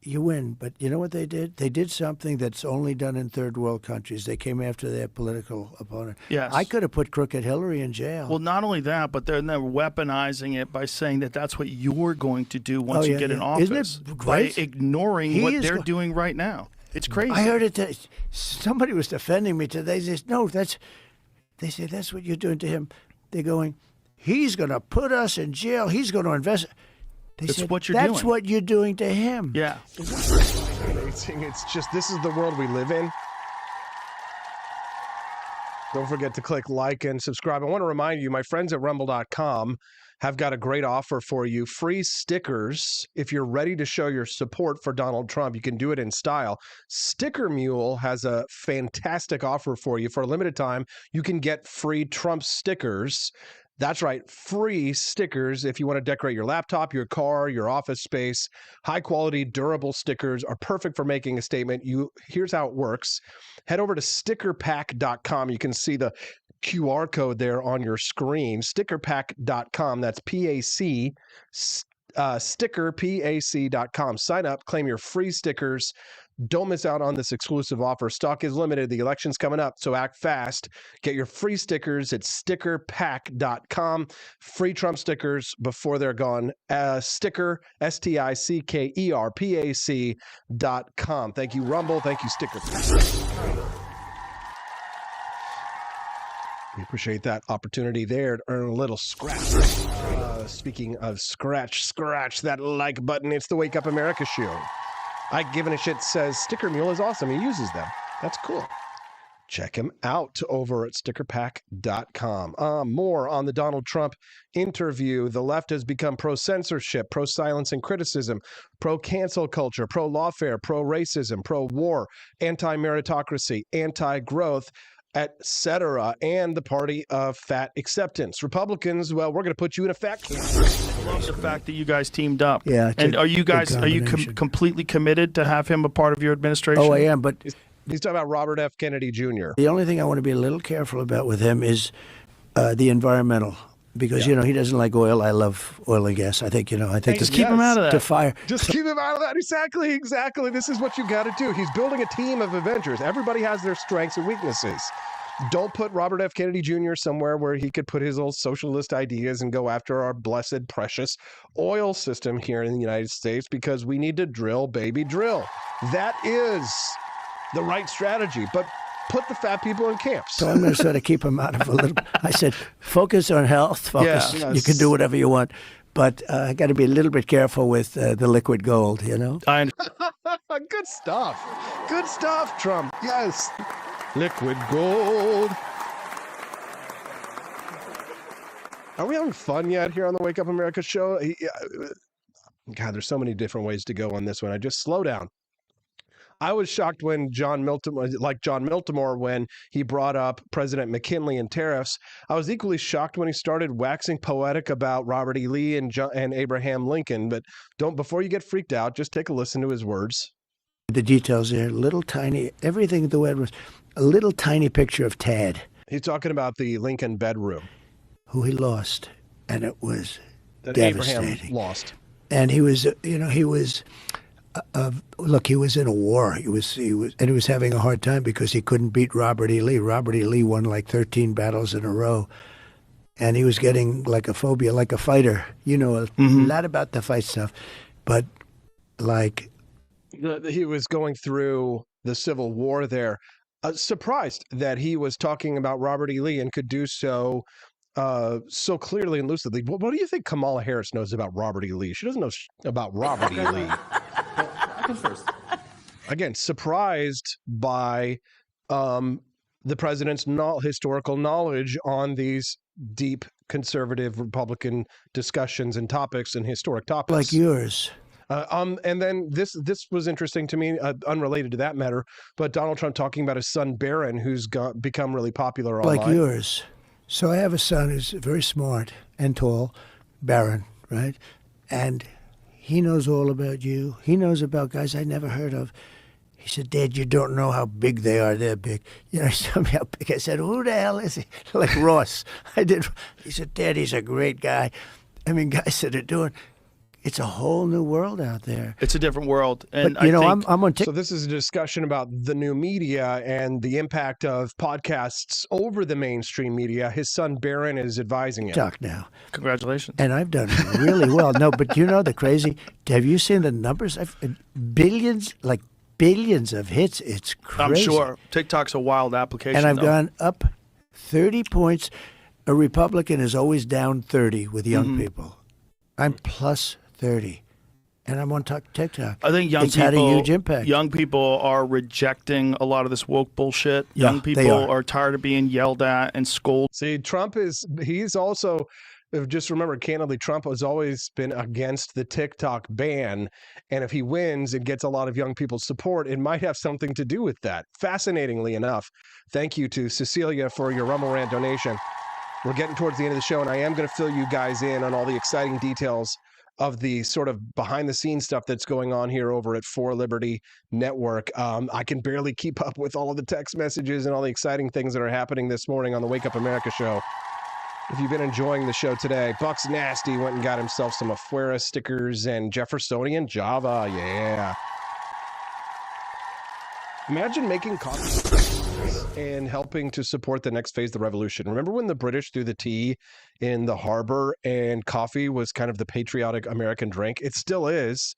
You win, but you know what they did? They did something that's only done in third world countries. They came after their political opponent. Yes. I could have put crooked Hillary in jail. Well, not only that, but they're weaponizing it by saying that that's what you're going to do once you get in office. Isn't it great? By ignoring what they're doing right now. It's crazy. I heard it. Somebody was defending me today. They said, no, they say that's what you're doing to him. They're going, he's going to put us in jail. He's going to invest. That's what you're doing. That's what you're doing to him. Yeah. It's just, this is the world we live in. Don't forget to click like and subscribe. I want to remind you, my friends at rumble.com have got a great offer for you. Free stickers. If you're ready to show your support for Donald Trump, you can do it in style. Sticker Mule has a fantastic offer for you. For a limited time, you can get free Trump stickers. That's right, free stickers if you want to decorate your laptop, your car, your office space. High-quality, durable stickers are perfect for making a statement. Here's how it works. Head over to stickerpack.com. You can see the QR code there on your screen. Stickerpack.com. That's P-A-C, stickerpac.com. Sign up, claim your free stickers. Don't miss out on this exclusive offer. Stock is limited. The election's coming up, so act fast. Get your free stickers at stickerpack.com. Free Trump stickers before they're gone. Sticker, STICKERPAC.com. Thank you, Rumble. Thank you, Sticker Pack. We appreciate that opportunity there to earn a little scratch. Speaking of scratch that like button. It's the Wake Up America show. I Given a Shit says Sticker Mule is awesome. He uses them. That's cool. Check him out over at stickerpack.com. More on the Donald Trump interview. The left has become pro-censorship, pro-silence and criticism, pro-cancel culture, pro-lawfare, pro-racism, pro-war, anti-meritocracy, anti-growth, etc., and the party of fat acceptance. Republicans, well, we're going to put you in a fat camp. I love the fact that you guys teamed up. Yeah. And are you completely committed to have him a part of your administration? Oh, I am, but he's talking about Robert F. Kennedy Jr. The only thing I want to be a little careful about with him is the environmental. Because, he doesn't like oil. I love oil and gas. I think, just keep him out of that. To fire. Just keep him out of that. Exactly. This is what you got to do. He's building a team of Avengers. Everybody has their strengths and weaknesses. Don't put Robert F. Kennedy Jr. somewhere where he could put his old socialist ideas and go after our blessed, precious oil system here in the United States, because we need to drill, baby, drill. That is the right strategy. But put the fat people in camps. So I'm going to sort of keep him out of a little. I said, focus on health. Focus. Yeah, yes. You can do whatever you want. But I got to be a little bit careful with the liquid gold, Good stuff. Good stuff, Trump. Yes. Liquid gold. Are we having fun yet here on the Wake Up America show? God, there's so many different ways to go on this one. I just slow down. I was shocked when John Miltimore, when he brought up President McKinley and tariffs. I was equally shocked when he started waxing poetic about Robert E. Lee and Abraham Lincoln. But before you get freaked out, just take a listen to his words. The details there, little tiny, everything the way it was, a little tiny picture of Tad. He's talking about the Lincoln bedroom. Who he lost, and it was that devastating. Abraham lost. And he was, he was look, he was in a war. He was having a hard time because he couldn't beat Robert E. Lee. Robert E. Lee won like 13 battles in a row, and he was getting like a phobia, like a fighter. You know a lot about the fight stuff, but like he was going through the Civil War there. Surprised that he was talking about Robert E. Lee and could do so so clearly and lucidly. What do you think Kamala Harris knows about Robert E. Lee? She doesn't know about Robert E. Lee. I go first. Again, surprised by the president's historical knowledge on these deep conservative Republican discussions and topics and historic topics. like yours. And then this was interesting to me, unrelated to that matter, but Donald Trump talking about his son Barron, who's become really popular online. Like yours. So I have a son who's very smart and tall, Barron, right? And he knows all about you. He knows about guys I never heard of. He said, Dad, you don't know how big they are. They're big. You know, he told me how big. I said, who the hell is he? Like Ross. I did. He said, Dad, he's a great guy. I mean, guys that are doing, it's a whole new world out there. It's a different world. And but, you know, I'm on TikTok. So this is a discussion about the new media and the impact of podcasts over the mainstream media. His son Barron is advising him. TikTok now. Congratulations. And I've done really well. No, but you know the crazy, have you seen the numbers? Billions of hits. It's crazy. I'm sure. TikTok's a wild application. And I've gone up 30 points. A Republican is always down 30 with young people. I'm plus 30. And I'm on TikTok. I think it's had a huge impact. Young people are rejecting a lot of this woke bullshit. Yeah, young people are tired of being yelled at and scolded. See, he's also, just remember, candidly, Trump has always been against the TikTok ban. And if he wins and gets a lot of young people's support, it might have something to do with that. Fascinatingly enough, thank you to Cecilia for your Rumble Rant donation. We're getting towards the end of the show, and I am going to fill you guys in on all the exciting details of the sort of behind-the-scenes stuff that's going on here over at For Liberty Network. I can barely keep up with all of the text messages and all the exciting things that are happening this morning on the Wake Up America show. If you've been enjoying the show today, Buck's Nasty went and got himself some Afuera stickers and Jeffersonian Java. Yeah. Imagine making coffee and helping to support the next phase of the revolution. Remember when the British threw the tea in the harbor and coffee was kind of the patriotic American drink? It still is.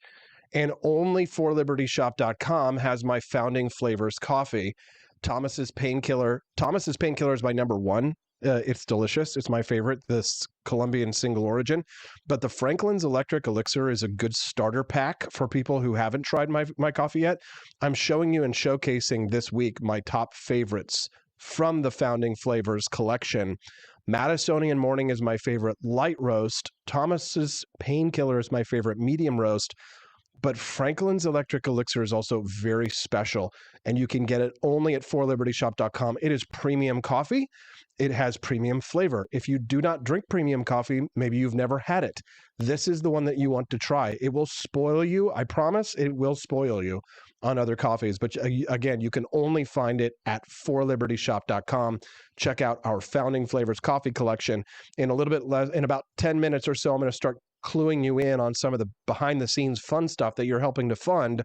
And only forlibertyshop.com has my founding flavors coffee. Thomas's Painkiller is my number one. It's delicious. It's my favorite, this Colombian single origin. But the Franklin's Electric Elixir is a good starter pack for people who haven't tried my coffee yet. I'm showing you and showcasing this week my top favorites from the Founding Flavors collection. Madisonian Morning is my favorite light roast. Thomas's Painkiller is my favorite medium roast. But Franklin's Electric Elixir is also very special, and you can get it only at forlibertyshop.com. It is premium coffee. It has premium flavor. If you do not drink premium coffee, maybe you've never had it. This is the one that you want to try. It will spoil you. I promise it will spoil you on other coffees. But again, you can only find it at forlibertyshop.com. Check out our Founding Flavors coffee collection. In a little bit less, in about 10 minutes or so, I'm going to start cluing you in on some of the behind the scenes fun stuff that you're helping to fund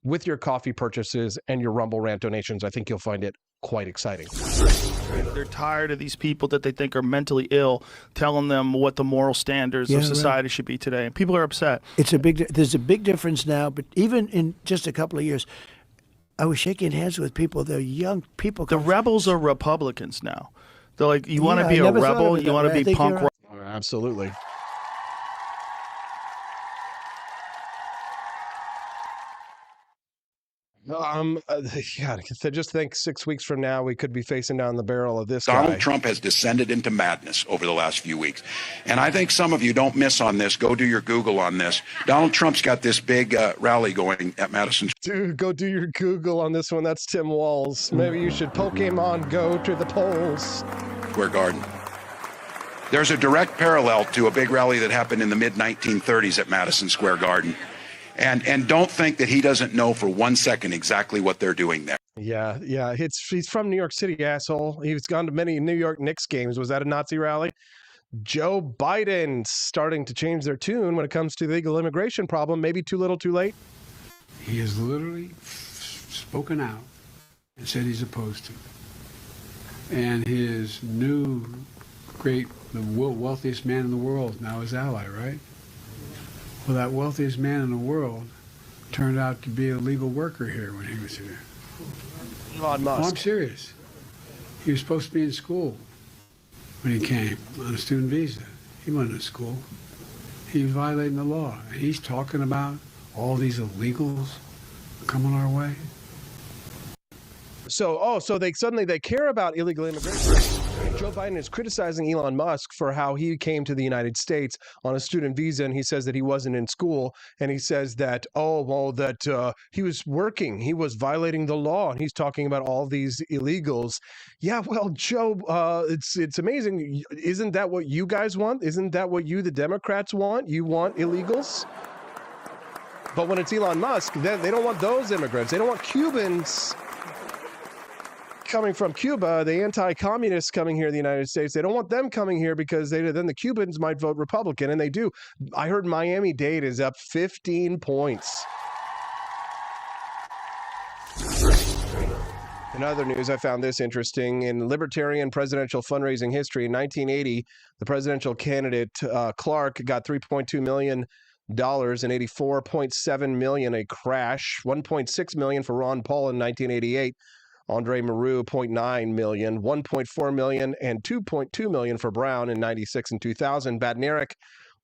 with your coffee purchases and your Rumble Rant donations. I think you'll find it quite exciting. They're tired of these people that they think are mentally ill telling them what the moral standards of society should be today. And people are upset. There's a big difference now, but even in just a couple of years, I was shaking hands with people. They're young people. The rebels are Republicans now. They're like, you want to be a rebel? You want to be punk rock? Absolutely. Yeah, I just think 6 weeks from now we could be facing down the barrel of this Donald guy. Trump has descended into madness over the last few weeks. And I think some of you don't miss on this. Go do your Google on this. Donald Trump's got this big rally going at Madison. Dude, go do your Google on this one. That's Tim Walz. Maybe you should Pokemon go to the polls. Square Garden. There's a direct parallel to a big rally that happened in the mid-1930s at Madison Square Garden. And don't think that he doesn't know for 1 second exactly what they're doing there. Yeah. He's from New York City, asshole. He's gone to many New York Knicks games. Was that a Nazi rally? Joe Biden starting to change their tune when it comes to the illegal immigration problem. Maybe too little, too late. He has literally spoken out and said he's opposed to. And his new the wealthiest man in the world, now his ally, right? Well, that wealthiest man in the world turned out to be a legal worker here when he was here. Elon Musk. Oh, I'm serious. He was supposed to be in school when he came on a student visa. He wasn't in school. He was violating the law. And he's talking about all these illegals coming our way. So they suddenly care about illegal immigration. Joe Biden is criticizing Elon Musk for how he came to the United States on a student visa, and he says that he wasn't in school, and he says that he was working, he was violating the law, and he's talking about all these illegals. Yeah, well, Joe, it's amazing. Isn't that what you guys want? Isn't that what the Democrats want? You want illegals? But when it's Elon Musk, then they don't want those immigrants. They don't want Cubans coming from Cuba, the anti-communists coming here to the United States. They don't want them coming here because then the Cubans might vote Republican, and they do. I heard Miami-Dade is up 15 points. In other news, I found this interesting. In libertarian presidential fundraising history, in 1980, the presidential candidate Clark got $3.2 million and $84.7 million a crash, $1.6 million for Ron Paul in 1988. Andre Maru, $0.9 million, $1.4 million, and $2.2 million for Brown in 96 and 2000. Badnarik,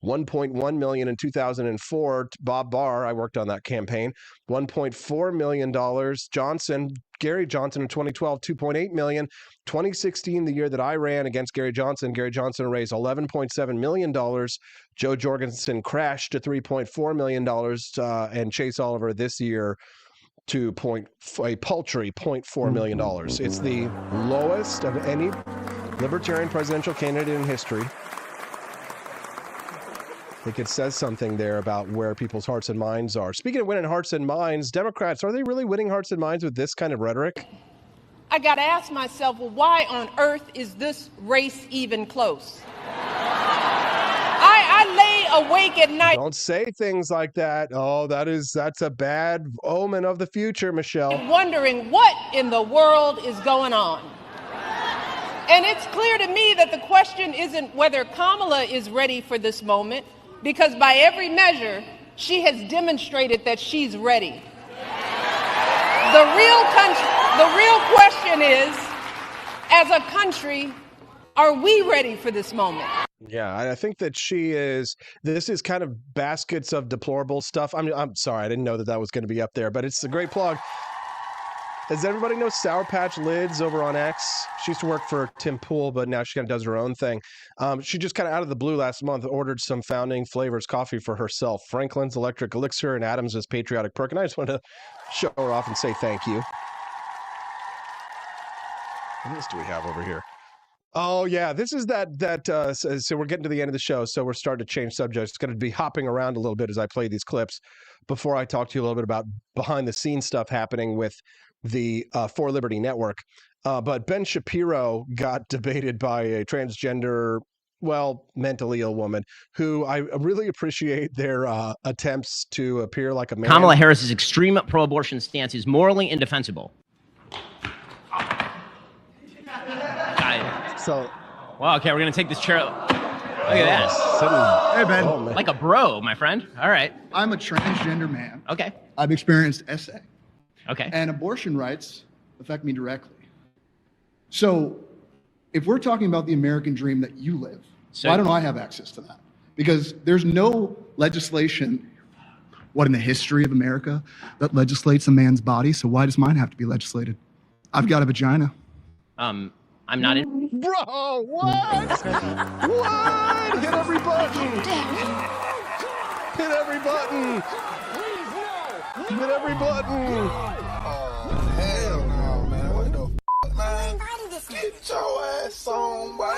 $1.1 million in 2004. Bob Barr, I worked on that campaign, $1.4 million. Gary Johnson in 2012, $2.8 million. 2016, the year that I ran against Gary Johnson raised $11.7 million. Joe Jorgensen crashed to $3.4 million, and Chase Oliver this year to a paltry $0.4 million. It's the lowest of any libertarian presidential candidate in history. I think it says something there about where people's hearts and minds are. Speaking of winning hearts and minds, Democrats, are they really winning hearts and minds with this kind of rhetoric? I got to ask myself, well, why on earth is this race even close? I lay awake at night. Don't say things like that. Oh, that's a bad omen of the future, Michelle. Wondering what in the world is going on. And it's clear to me that the question isn't whether Kamala is ready for this moment, because by every measure, she has demonstrated that she's ready. The real question is, as a country, are we ready for this moment? Yeah, I think that this is kind of baskets of deplorable stuff. I'm sorry, I didn't know that was going to be up there, but it's a great plug. Does everybody know Sour Patch Lids over on X? She used to work for Tim Pool, but now she kind of does her own thing. She just kind of out of the blue last month ordered some Founding Flavors coffee for herself. Franklin's Electric Elixir and Adams' Patriotic Perk. And I just wanted to show her off and say thank you. What else do we have over here? Oh, yeah, this is so we're getting to the end of the show, so we're starting to change subjects. It's going to be hopping around a little bit as I play these clips before I talk to you a little bit about behind-the-scenes stuff happening with the For Liberty Network. But Ben Shapiro got debated by a transgender, mentally ill woman who I really appreciate their attempts to appear like a man. Kamala Harris's extreme pro-abortion stance is morally indefensible. Okay, we're gonna take this chair. Look at that. Hey, Ben. Oh, like a bro, my friend. All right. I'm a transgender man. Okay. I've experienced SA. Okay. And abortion rights affect me directly. So, if we're talking about the American dream that you live, why don't I have access to that? Because there's no legislation, in the history of America, that legislates a man's body. So why does mine have to be legislated? I've got a vagina. I'm not in. Bro, what? What? Hit every button. Hit every button. Hit every button. Oh, hell no, man. What the f, man? Get your ass on, boy.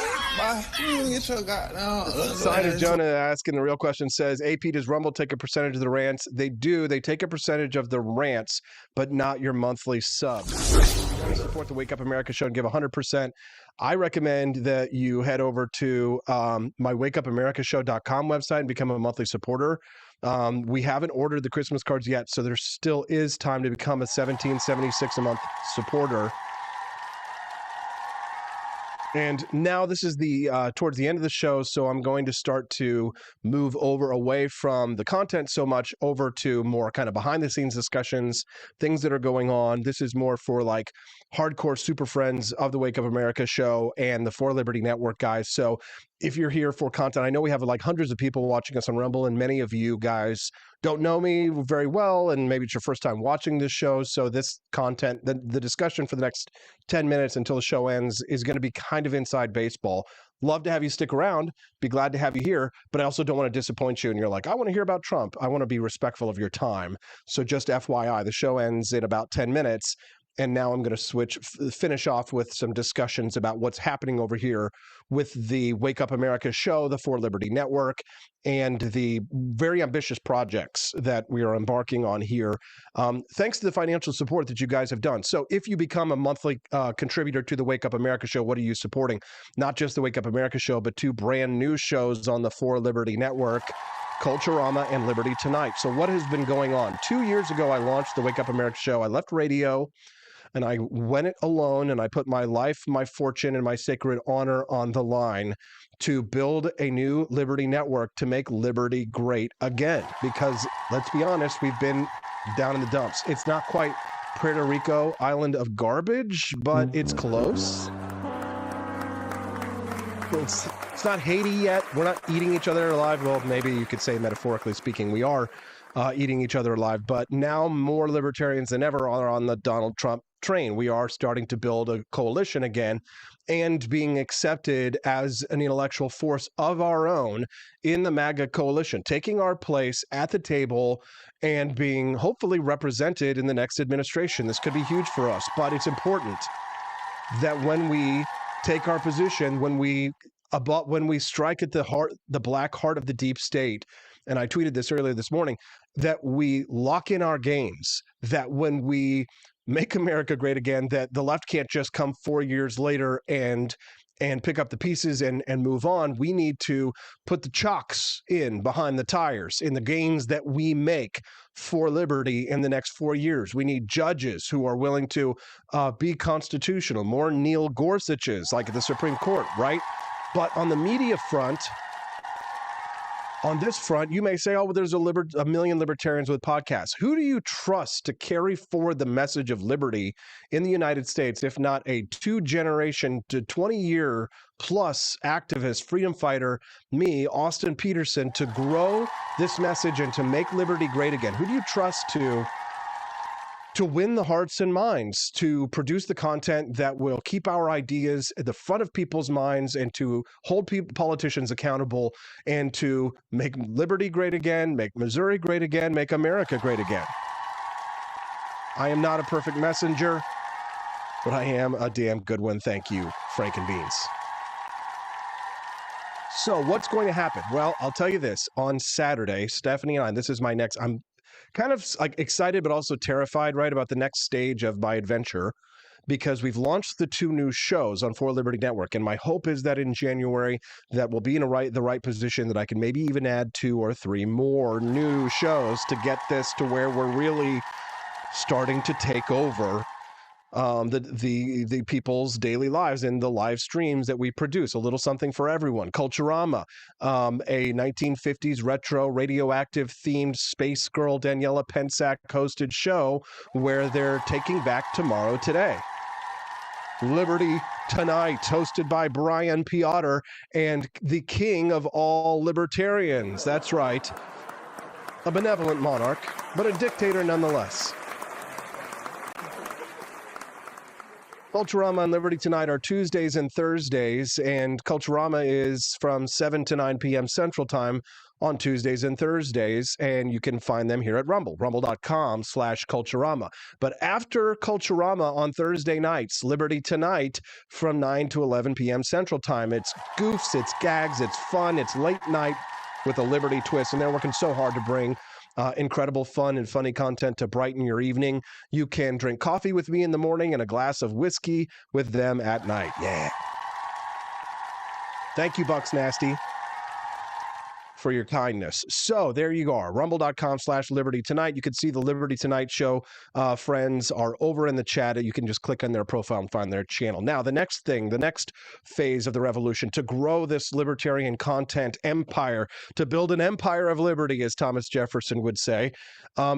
Get your goddamn. Sign of Jonah asking the real question says, AP, does Rumble take a percentage of the rants? They do. They take a percentage of the rants, but not your monthly subs. support the Wake Up America show and give 100%, I recommend that you head over to my wakeupamericashow.com website and become a monthly supporter. We haven't ordered the Christmas cards yet, so there still is time to become a $17.76 a month supporter. And now this is the towards the end of the show, so I'm going to start to move away from the content so much over to more kind of behind the scenes discussions, things that are going on. This is more for like hardcore super friends of the Wake Up America show and the For Liberty Network guys. So if you're here for content, I know we have like hundreds of people watching us on Rumble, and many of you guys don't know me very well, and maybe it's your first time watching this show. So this content, the discussion for the next 10 minutes until the show ends is going to be kind of inside baseball. Love to have you stick around, be glad to have you here, but I also don't want to disappoint you and you're like, I want to hear about Trump. I want to be respectful of your time. So just FYI, the show ends in about 10 minutes. And now I'm going to finish off with some discussions about what's happening over here with the Wake Up America show, the For Liberty Network, and the very ambitious projects that we are embarking on here. Thanks to the financial support that you guys have done. So if you become a monthly contributor to the Wake Up America show, what are you supporting? Not just the Wake Up America show, but two brand new shows on the For Liberty Network, Culturama and Liberty Tonight. So what has been going on? 2 years ago, I launched the Wake Up America show. I left radio and I went it alone, and I put my life, my fortune, and my sacred honor on the line to build a new Liberty Network to make liberty great again. Because let's be honest, we've been down in the dumps. It's not quite Puerto Rico, island of garbage, but it's close. It's not Haiti yet. We're not eating each other alive. Well, maybe you could say metaphorically speaking, we are eating each other alive. But now more libertarians than ever are on the Donald Trump train. We are starting to build a coalition again and being accepted as an intellectual force of our own in the MAGA coalition, taking our place at the table and being hopefully represented in the next administration. This could be huge for us, but it's important that when we take our position, when we strike at the black heart of the deep state, and I tweeted this earlier this morning, that we lock in our gains, that when we make America great again, that the left can't just come 4 years later and pick up the pieces and move on. We need to put the chocks in behind the tires in the gains that we make for liberty in the next 4 years. We need judges who are willing to be constitutional, more Neil Gorsuches like at the Supreme Court, right? But on the media front, on this front, you may say, oh, well, there's a million libertarians with podcasts. Who do you trust to carry forward the message of liberty in the United States, if not a 2-generation to 20-year plus activist, freedom fighter, me, Austin Peterson, to grow this message and to make liberty great again? Who do you trust to win the hearts and minds, to produce the content that will keep our ideas at the front of people's minds and to hold politicians accountable and to make liberty great again, make Missouri great again, make America great again? I am not a perfect messenger, but I am a damn good one. Thank you, Frank and Beans. So what's going to happen? Well, I'll tell you this. On Saturday, Stephanie and I, this is my next, I'm kind of like excited, but also terrified, right, about the next stage of my adventure, because we've launched the 2 new shows on For Liberty Network. And my hope is that in January, that we'll be in the right position, that I can maybe even add 2 or 3 more new shows to get this to where we're really starting to take over the people's daily lives and the live streams that we produce. A little something for everyone. Culturama, a 1950s retro radioactive themed space girl Daniela Pensac hosted show where they're taking back tomorrow today. Liberty Tonight, hosted by Brian Piotr and the king of all libertarians. That's right. A benevolent monarch, but a dictator nonetheless. Culturama and Liberty Tonight are Tuesdays and Thursdays, and Culturama is from 7 to 9 p.m. Central Time on Tuesdays and Thursdays, and you can find them here at Rumble, rumble.com/Culturama. But after Culturama on Thursday nights, Liberty Tonight from 9 to 11 p.m. Central Time. It's goofs, it's gags, it's fun, it's late night with a Liberty twist, and they're working so hard to bring incredible fun and funny content to brighten your evening. You can drink coffee with me in the morning and a glass of whiskey with them at night. Yeah. Thank you, Bucks Nasty, for your kindness. So there you are, rumble.com/Liberty Tonight. You can see the Liberty Tonight show friends are over in the chat. You can just click on their profile and find their channel. Now, the next phase of the revolution, to grow this libertarian content empire, to build an empire of liberty, as Thomas Jefferson would say,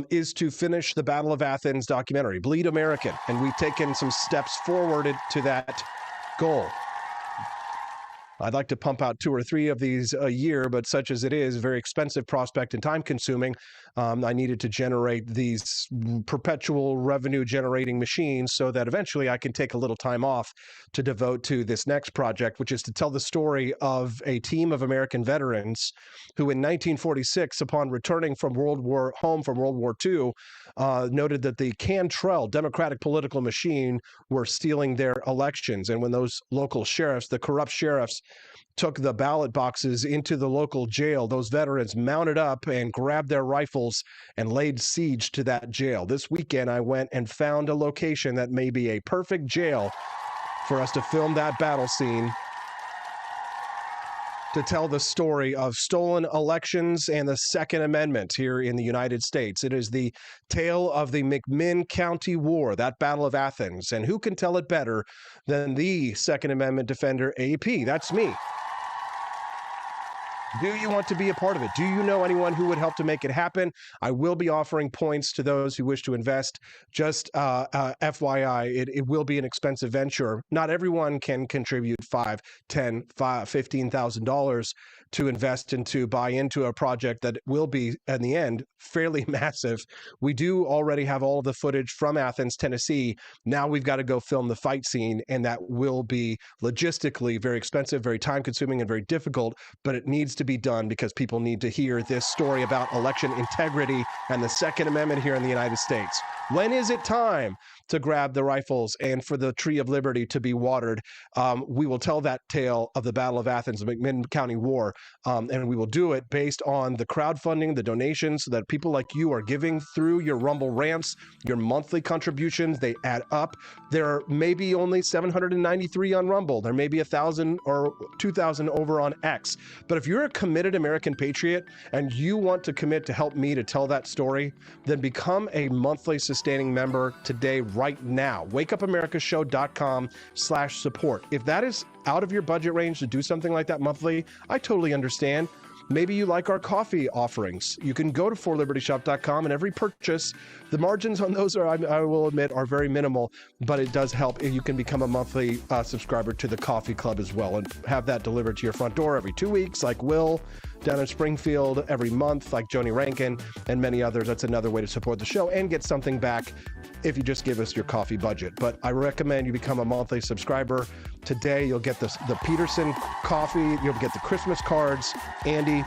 is to finish the Battle of Athens documentary, Bleed American. And we've taken some steps forward to that goal. I'd like to pump out 2 or 3 of these a year, but such as it is, very expensive prospect and time consuming. I needed to generate these perpetual revenue generating machines so that eventually I can take a little time off to devote to this next project, which is to tell the story of a team of American veterans who in 1946, upon returning from World War II, noted that the Cantrell Democratic political machine were stealing their elections. And when those local sheriffs, the corrupt sheriffs, took the ballot boxes into the local jail, those veterans mounted up and grabbed their rifles and laid siege to that jail. This weekend, I went and found a location that may be a perfect jail for us to film that battle scene, to tell the story of stolen elections and the Second Amendment here in the United States. It is the tale of the McMinn County War, that Battle of Athens. And who can tell it better than the Second Amendment defender, AP? That's me. Do you want to be a part of it? Do you know anyone who would help to make it happen? I will be offering points to those who wish to invest. Just FYI, it will be an expensive venture. Not everyone can contribute $5,000, $10,000, $15,000 to invest and to buy into a project that will be, in the end, fairly massive. We do already have all of the footage from Athens, Tennessee. Now we've got to go film the fight scene, and that will be logistically very expensive, very time-consuming, and very difficult, but it needs to be done because people need to hear this story about election integrity and the Second Amendment here in the United States. When is it time to grab the rifles and for the Tree of Liberty to be watered? We will tell that tale of the Battle of Athens, the McMinn County War, and we will do it based on the crowdfunding, the donations that people like you are giving through your Rumble rants, your monthly contributions. They add up. There may be only 793 on Rumble. There may be 1,000 or 2,000 over on X. But if you're a committed American patriot and you want to commit to help me to tell that story, then become a monthly sustaining member today, right now. WakeUpAmericaShow.com/support. If that is out of your budget range to do something like that monthly, I totally understand. Maybe you like our coffee offerings. You can go to forlibertyshop.com, and every purchase, the margins on those are, I will admit, are very minimal, but it does help. You can become a monthly subscriber to the coffee club as well and have that delivered to your front door every 2 weeks, like Will down in Springfield, every month, like Joni Rankin, and many others. That's another way to support the show and get something back if you just give us your coffee budget. But I recommend you become a monthly subscriber. Today, you'll get the Peterson coffee. You'll get the Christmas cards. Andy,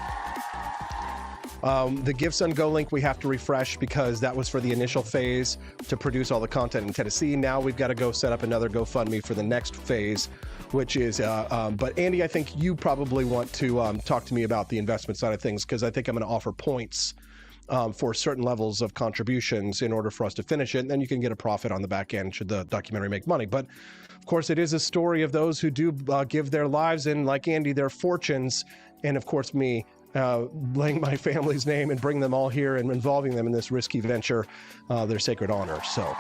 the Give Sun Go link we have to refresh because that was for the initial phase to produce all the content in Tennessee. Now we've got to go set up another GoFundMe for the next phase, which is, but Andy, I think you probably want to talk to me about the investment side of things, because I think I'm going to offer points for certain levels of contributions in order for us to finish it. And then you can get a profit on the back end should the documentary make money. But of course, it is a story of those who do give their lives and, like Andy, their fortunes. And of course, me laying my family's name and bring them all here and involving them in this risky venture, their sacred honor. So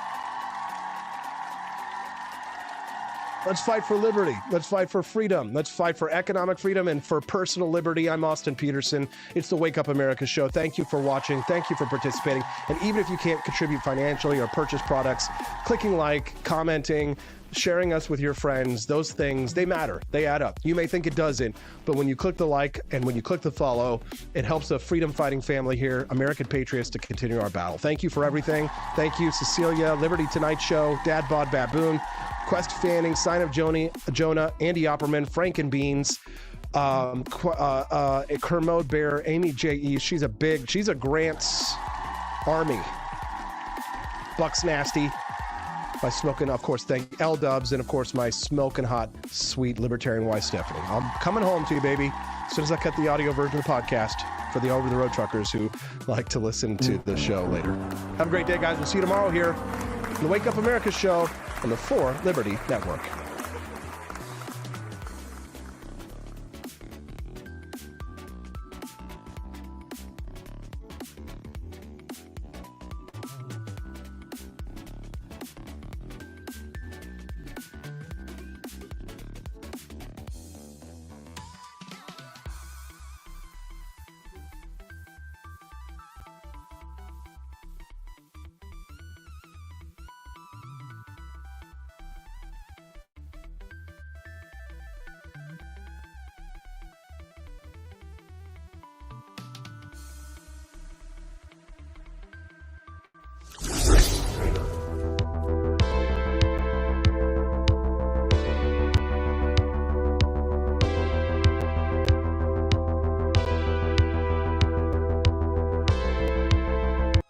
let's fight for liberty. Let's fight for freedom. Let's fight for economic freedom and for personal liberty. I'm Austin Peterson. It's the Wake Up America show. Thank you for watching. Thank you for participating. And even if you can't contribute financially or purchase products, clicking like, commenting, sharing us with your friends, those things, they matter. They add up. You may think it doesn't, but when you click the like and when you click the follow, it helps the freedom fighting family here, American patriots, to continue our battle. Thank you for everything. Thank you, Cecilia, Liberty Tonight Show, Dad Bod Baboon, Quest Fanning, Sign of Jonah, Andy Opperman, Frankenbeans, Kermode Bear, Amy J.E. She's a Grant's Army. Bucks Nasty. My smoking, of course, thank L Dubs, and of course my smoking hot, sweet libertarian wife Stephanie. I'm coming home to you, baby, as soon as I cut the audio version of the podcast. for the over-the-road truckers who like to listen to the show later. Have a great day, guys. We'll see you tomorrow here on the Wake Up America show on the 4 Liberty Network.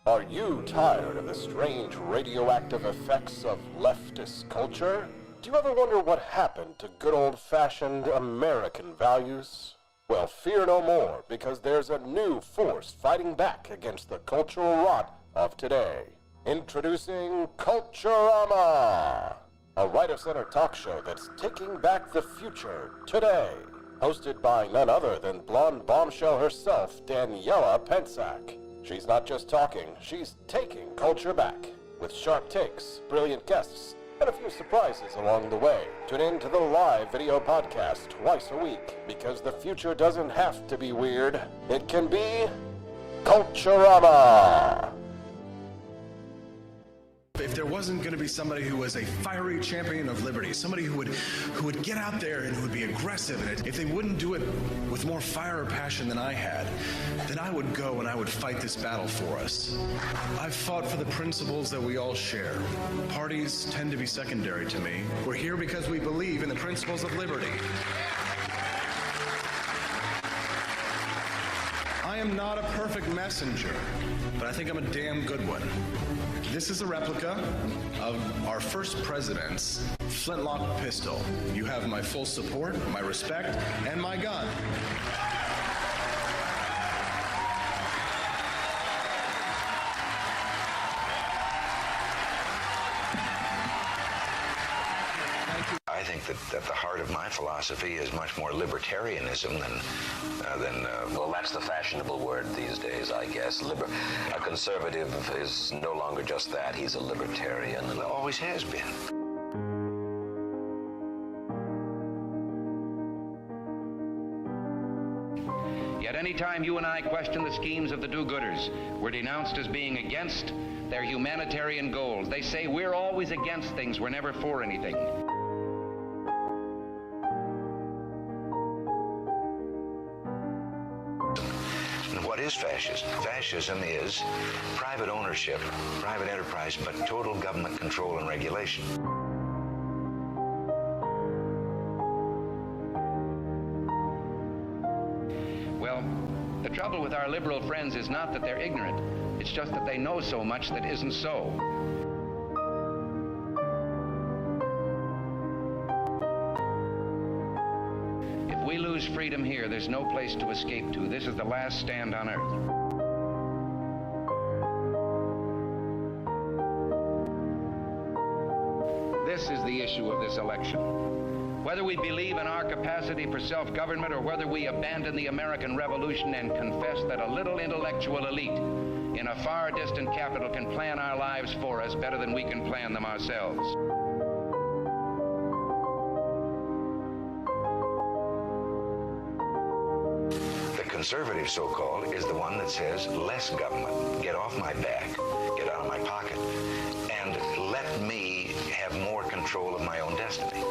Are you tired of the strange radioactive effects of leftist culture? Do you ever wonder what happened to good old-fashioned American values? Well, fear no more, because there's a new force fighting back against the cultural rot of today. Introducing Culturama, a right-of-center talk show that's taking back the future today. Hosted by none other than blonde bombshell herself, Daniela Pensack. She's not just talking, she's taking culture back. With sharp takes, brilliant guests, and a few surprises along the way. Tune in to the live video podcast twice a week, because the future doesn't have to be weird. It can be Culturama. If there wasn't going to be somebody who was a fiery champion of liberty, somebody who would get out there and who would be aggressive, and if they wouldn't do it with more fire or passion than I had, then I would go and I would fight this battle for us. I've fought for the principles that we all share. Parties tend to be secondary to me. We're here because we believe in the principles of liberty. I am not a perfect messenger, but I think I'm a damn good one. This is a replica of our first president's flintlock pistol. You have my full support, my respect, and my gun. I think that at the heart of my philosophy is much more libertarianism than well, that's the fashionable word these days, I guess. A conservative is no longer just that. He's a libertarian and always has been. Yet any time you and I question the schemes of the do-gooders, we're denounced as being against their humanitarian goals. They say we're always against things, we're never for anything. What is fascism? Fascism is private ownership, private enterprise, but total government control and regulation. Well, the trouble with our liberal friends is not that they're ignorant. It's just that they know so much that isn't so. If we lose freedom here, there's no place to escape to. This is the last stand on earth. This is the issue of this election. Whether we believe in our capacity for self-government or whether we abandon the American Revolution and confess that a little intellectual elite in a far distant capital can plan our lives for us better than we can plan them ourselves. Conservative, so-called, is the one that says less government, get off my back, get out of my pocket, and let me have more control of my own destiny.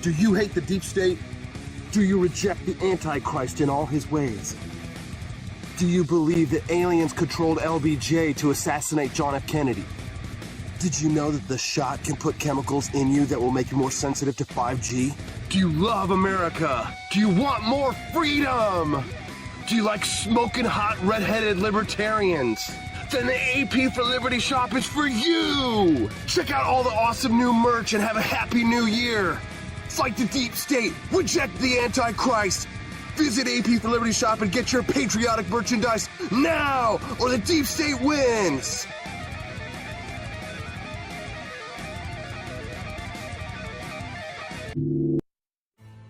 Do you hate the deep state? Do you reject the Antichrist in all his ways? Do you believe that aliens controlled LBJ to assassinate John F. Kennedy? Did you know that the shot can put chemicals in you that will make you more sensitive to 5G? Do you love America? Do you want more freedom? Do you like smoking hot red-headed libertarians? Then the AP for Liberty shop is for you! Check out all the awesome new merch and have a happy new year! Fight the deep state, reject the Antichrist! Visit AP for Liberty shop and get your patriotic merchandise now, or the deep state wins!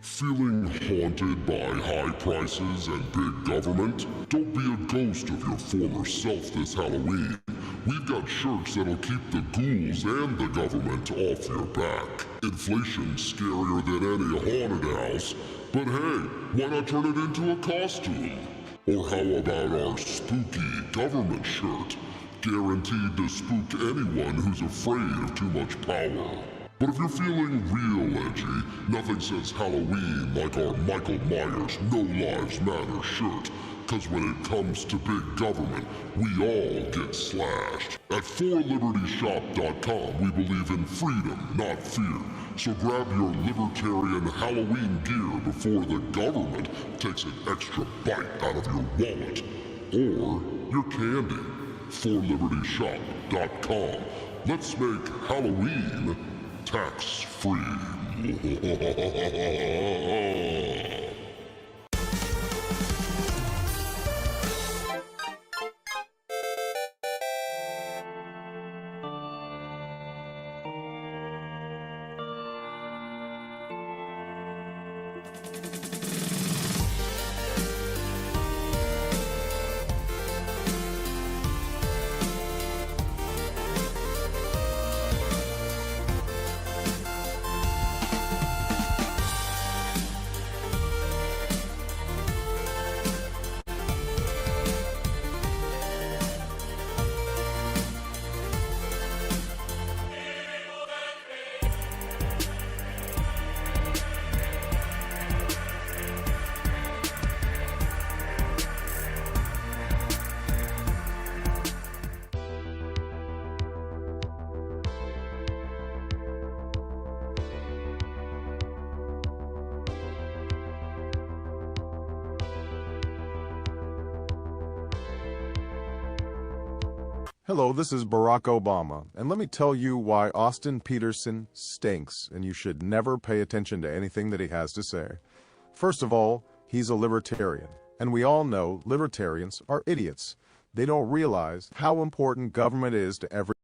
Feeling haunted by high prices and big government? Don't be a ghost of your former self this Halloween. We've got shirts that'll keep the ghouls and the government off your back. Inflation's scarier than any haunted house, but hey, why not turn it into a costume? Or how about our spooky government shirt? Guaranteed to spook anyone who's afraid of too much power. But if you're feeling real edgy, nothing says Halloween like our Michael Myers No Lives Matter shirt. Cause when it comes to big government, we all get slashed. At 4libertyshop.com, we believe in freedom, not fear. So grab your libertarian Halloween gear before the government takes an extra bite out of your wallet. Or your candy. 4libertyshop.com. Let's make Halloween tax-free. Hello, this is Barack Obama, and let me tell you why Austin Peterson stinks, and you should never pay attention to anything that he has to say. First of all, he's a libertarian, and we all know libertarians are idiots. They don't realize how important government is to every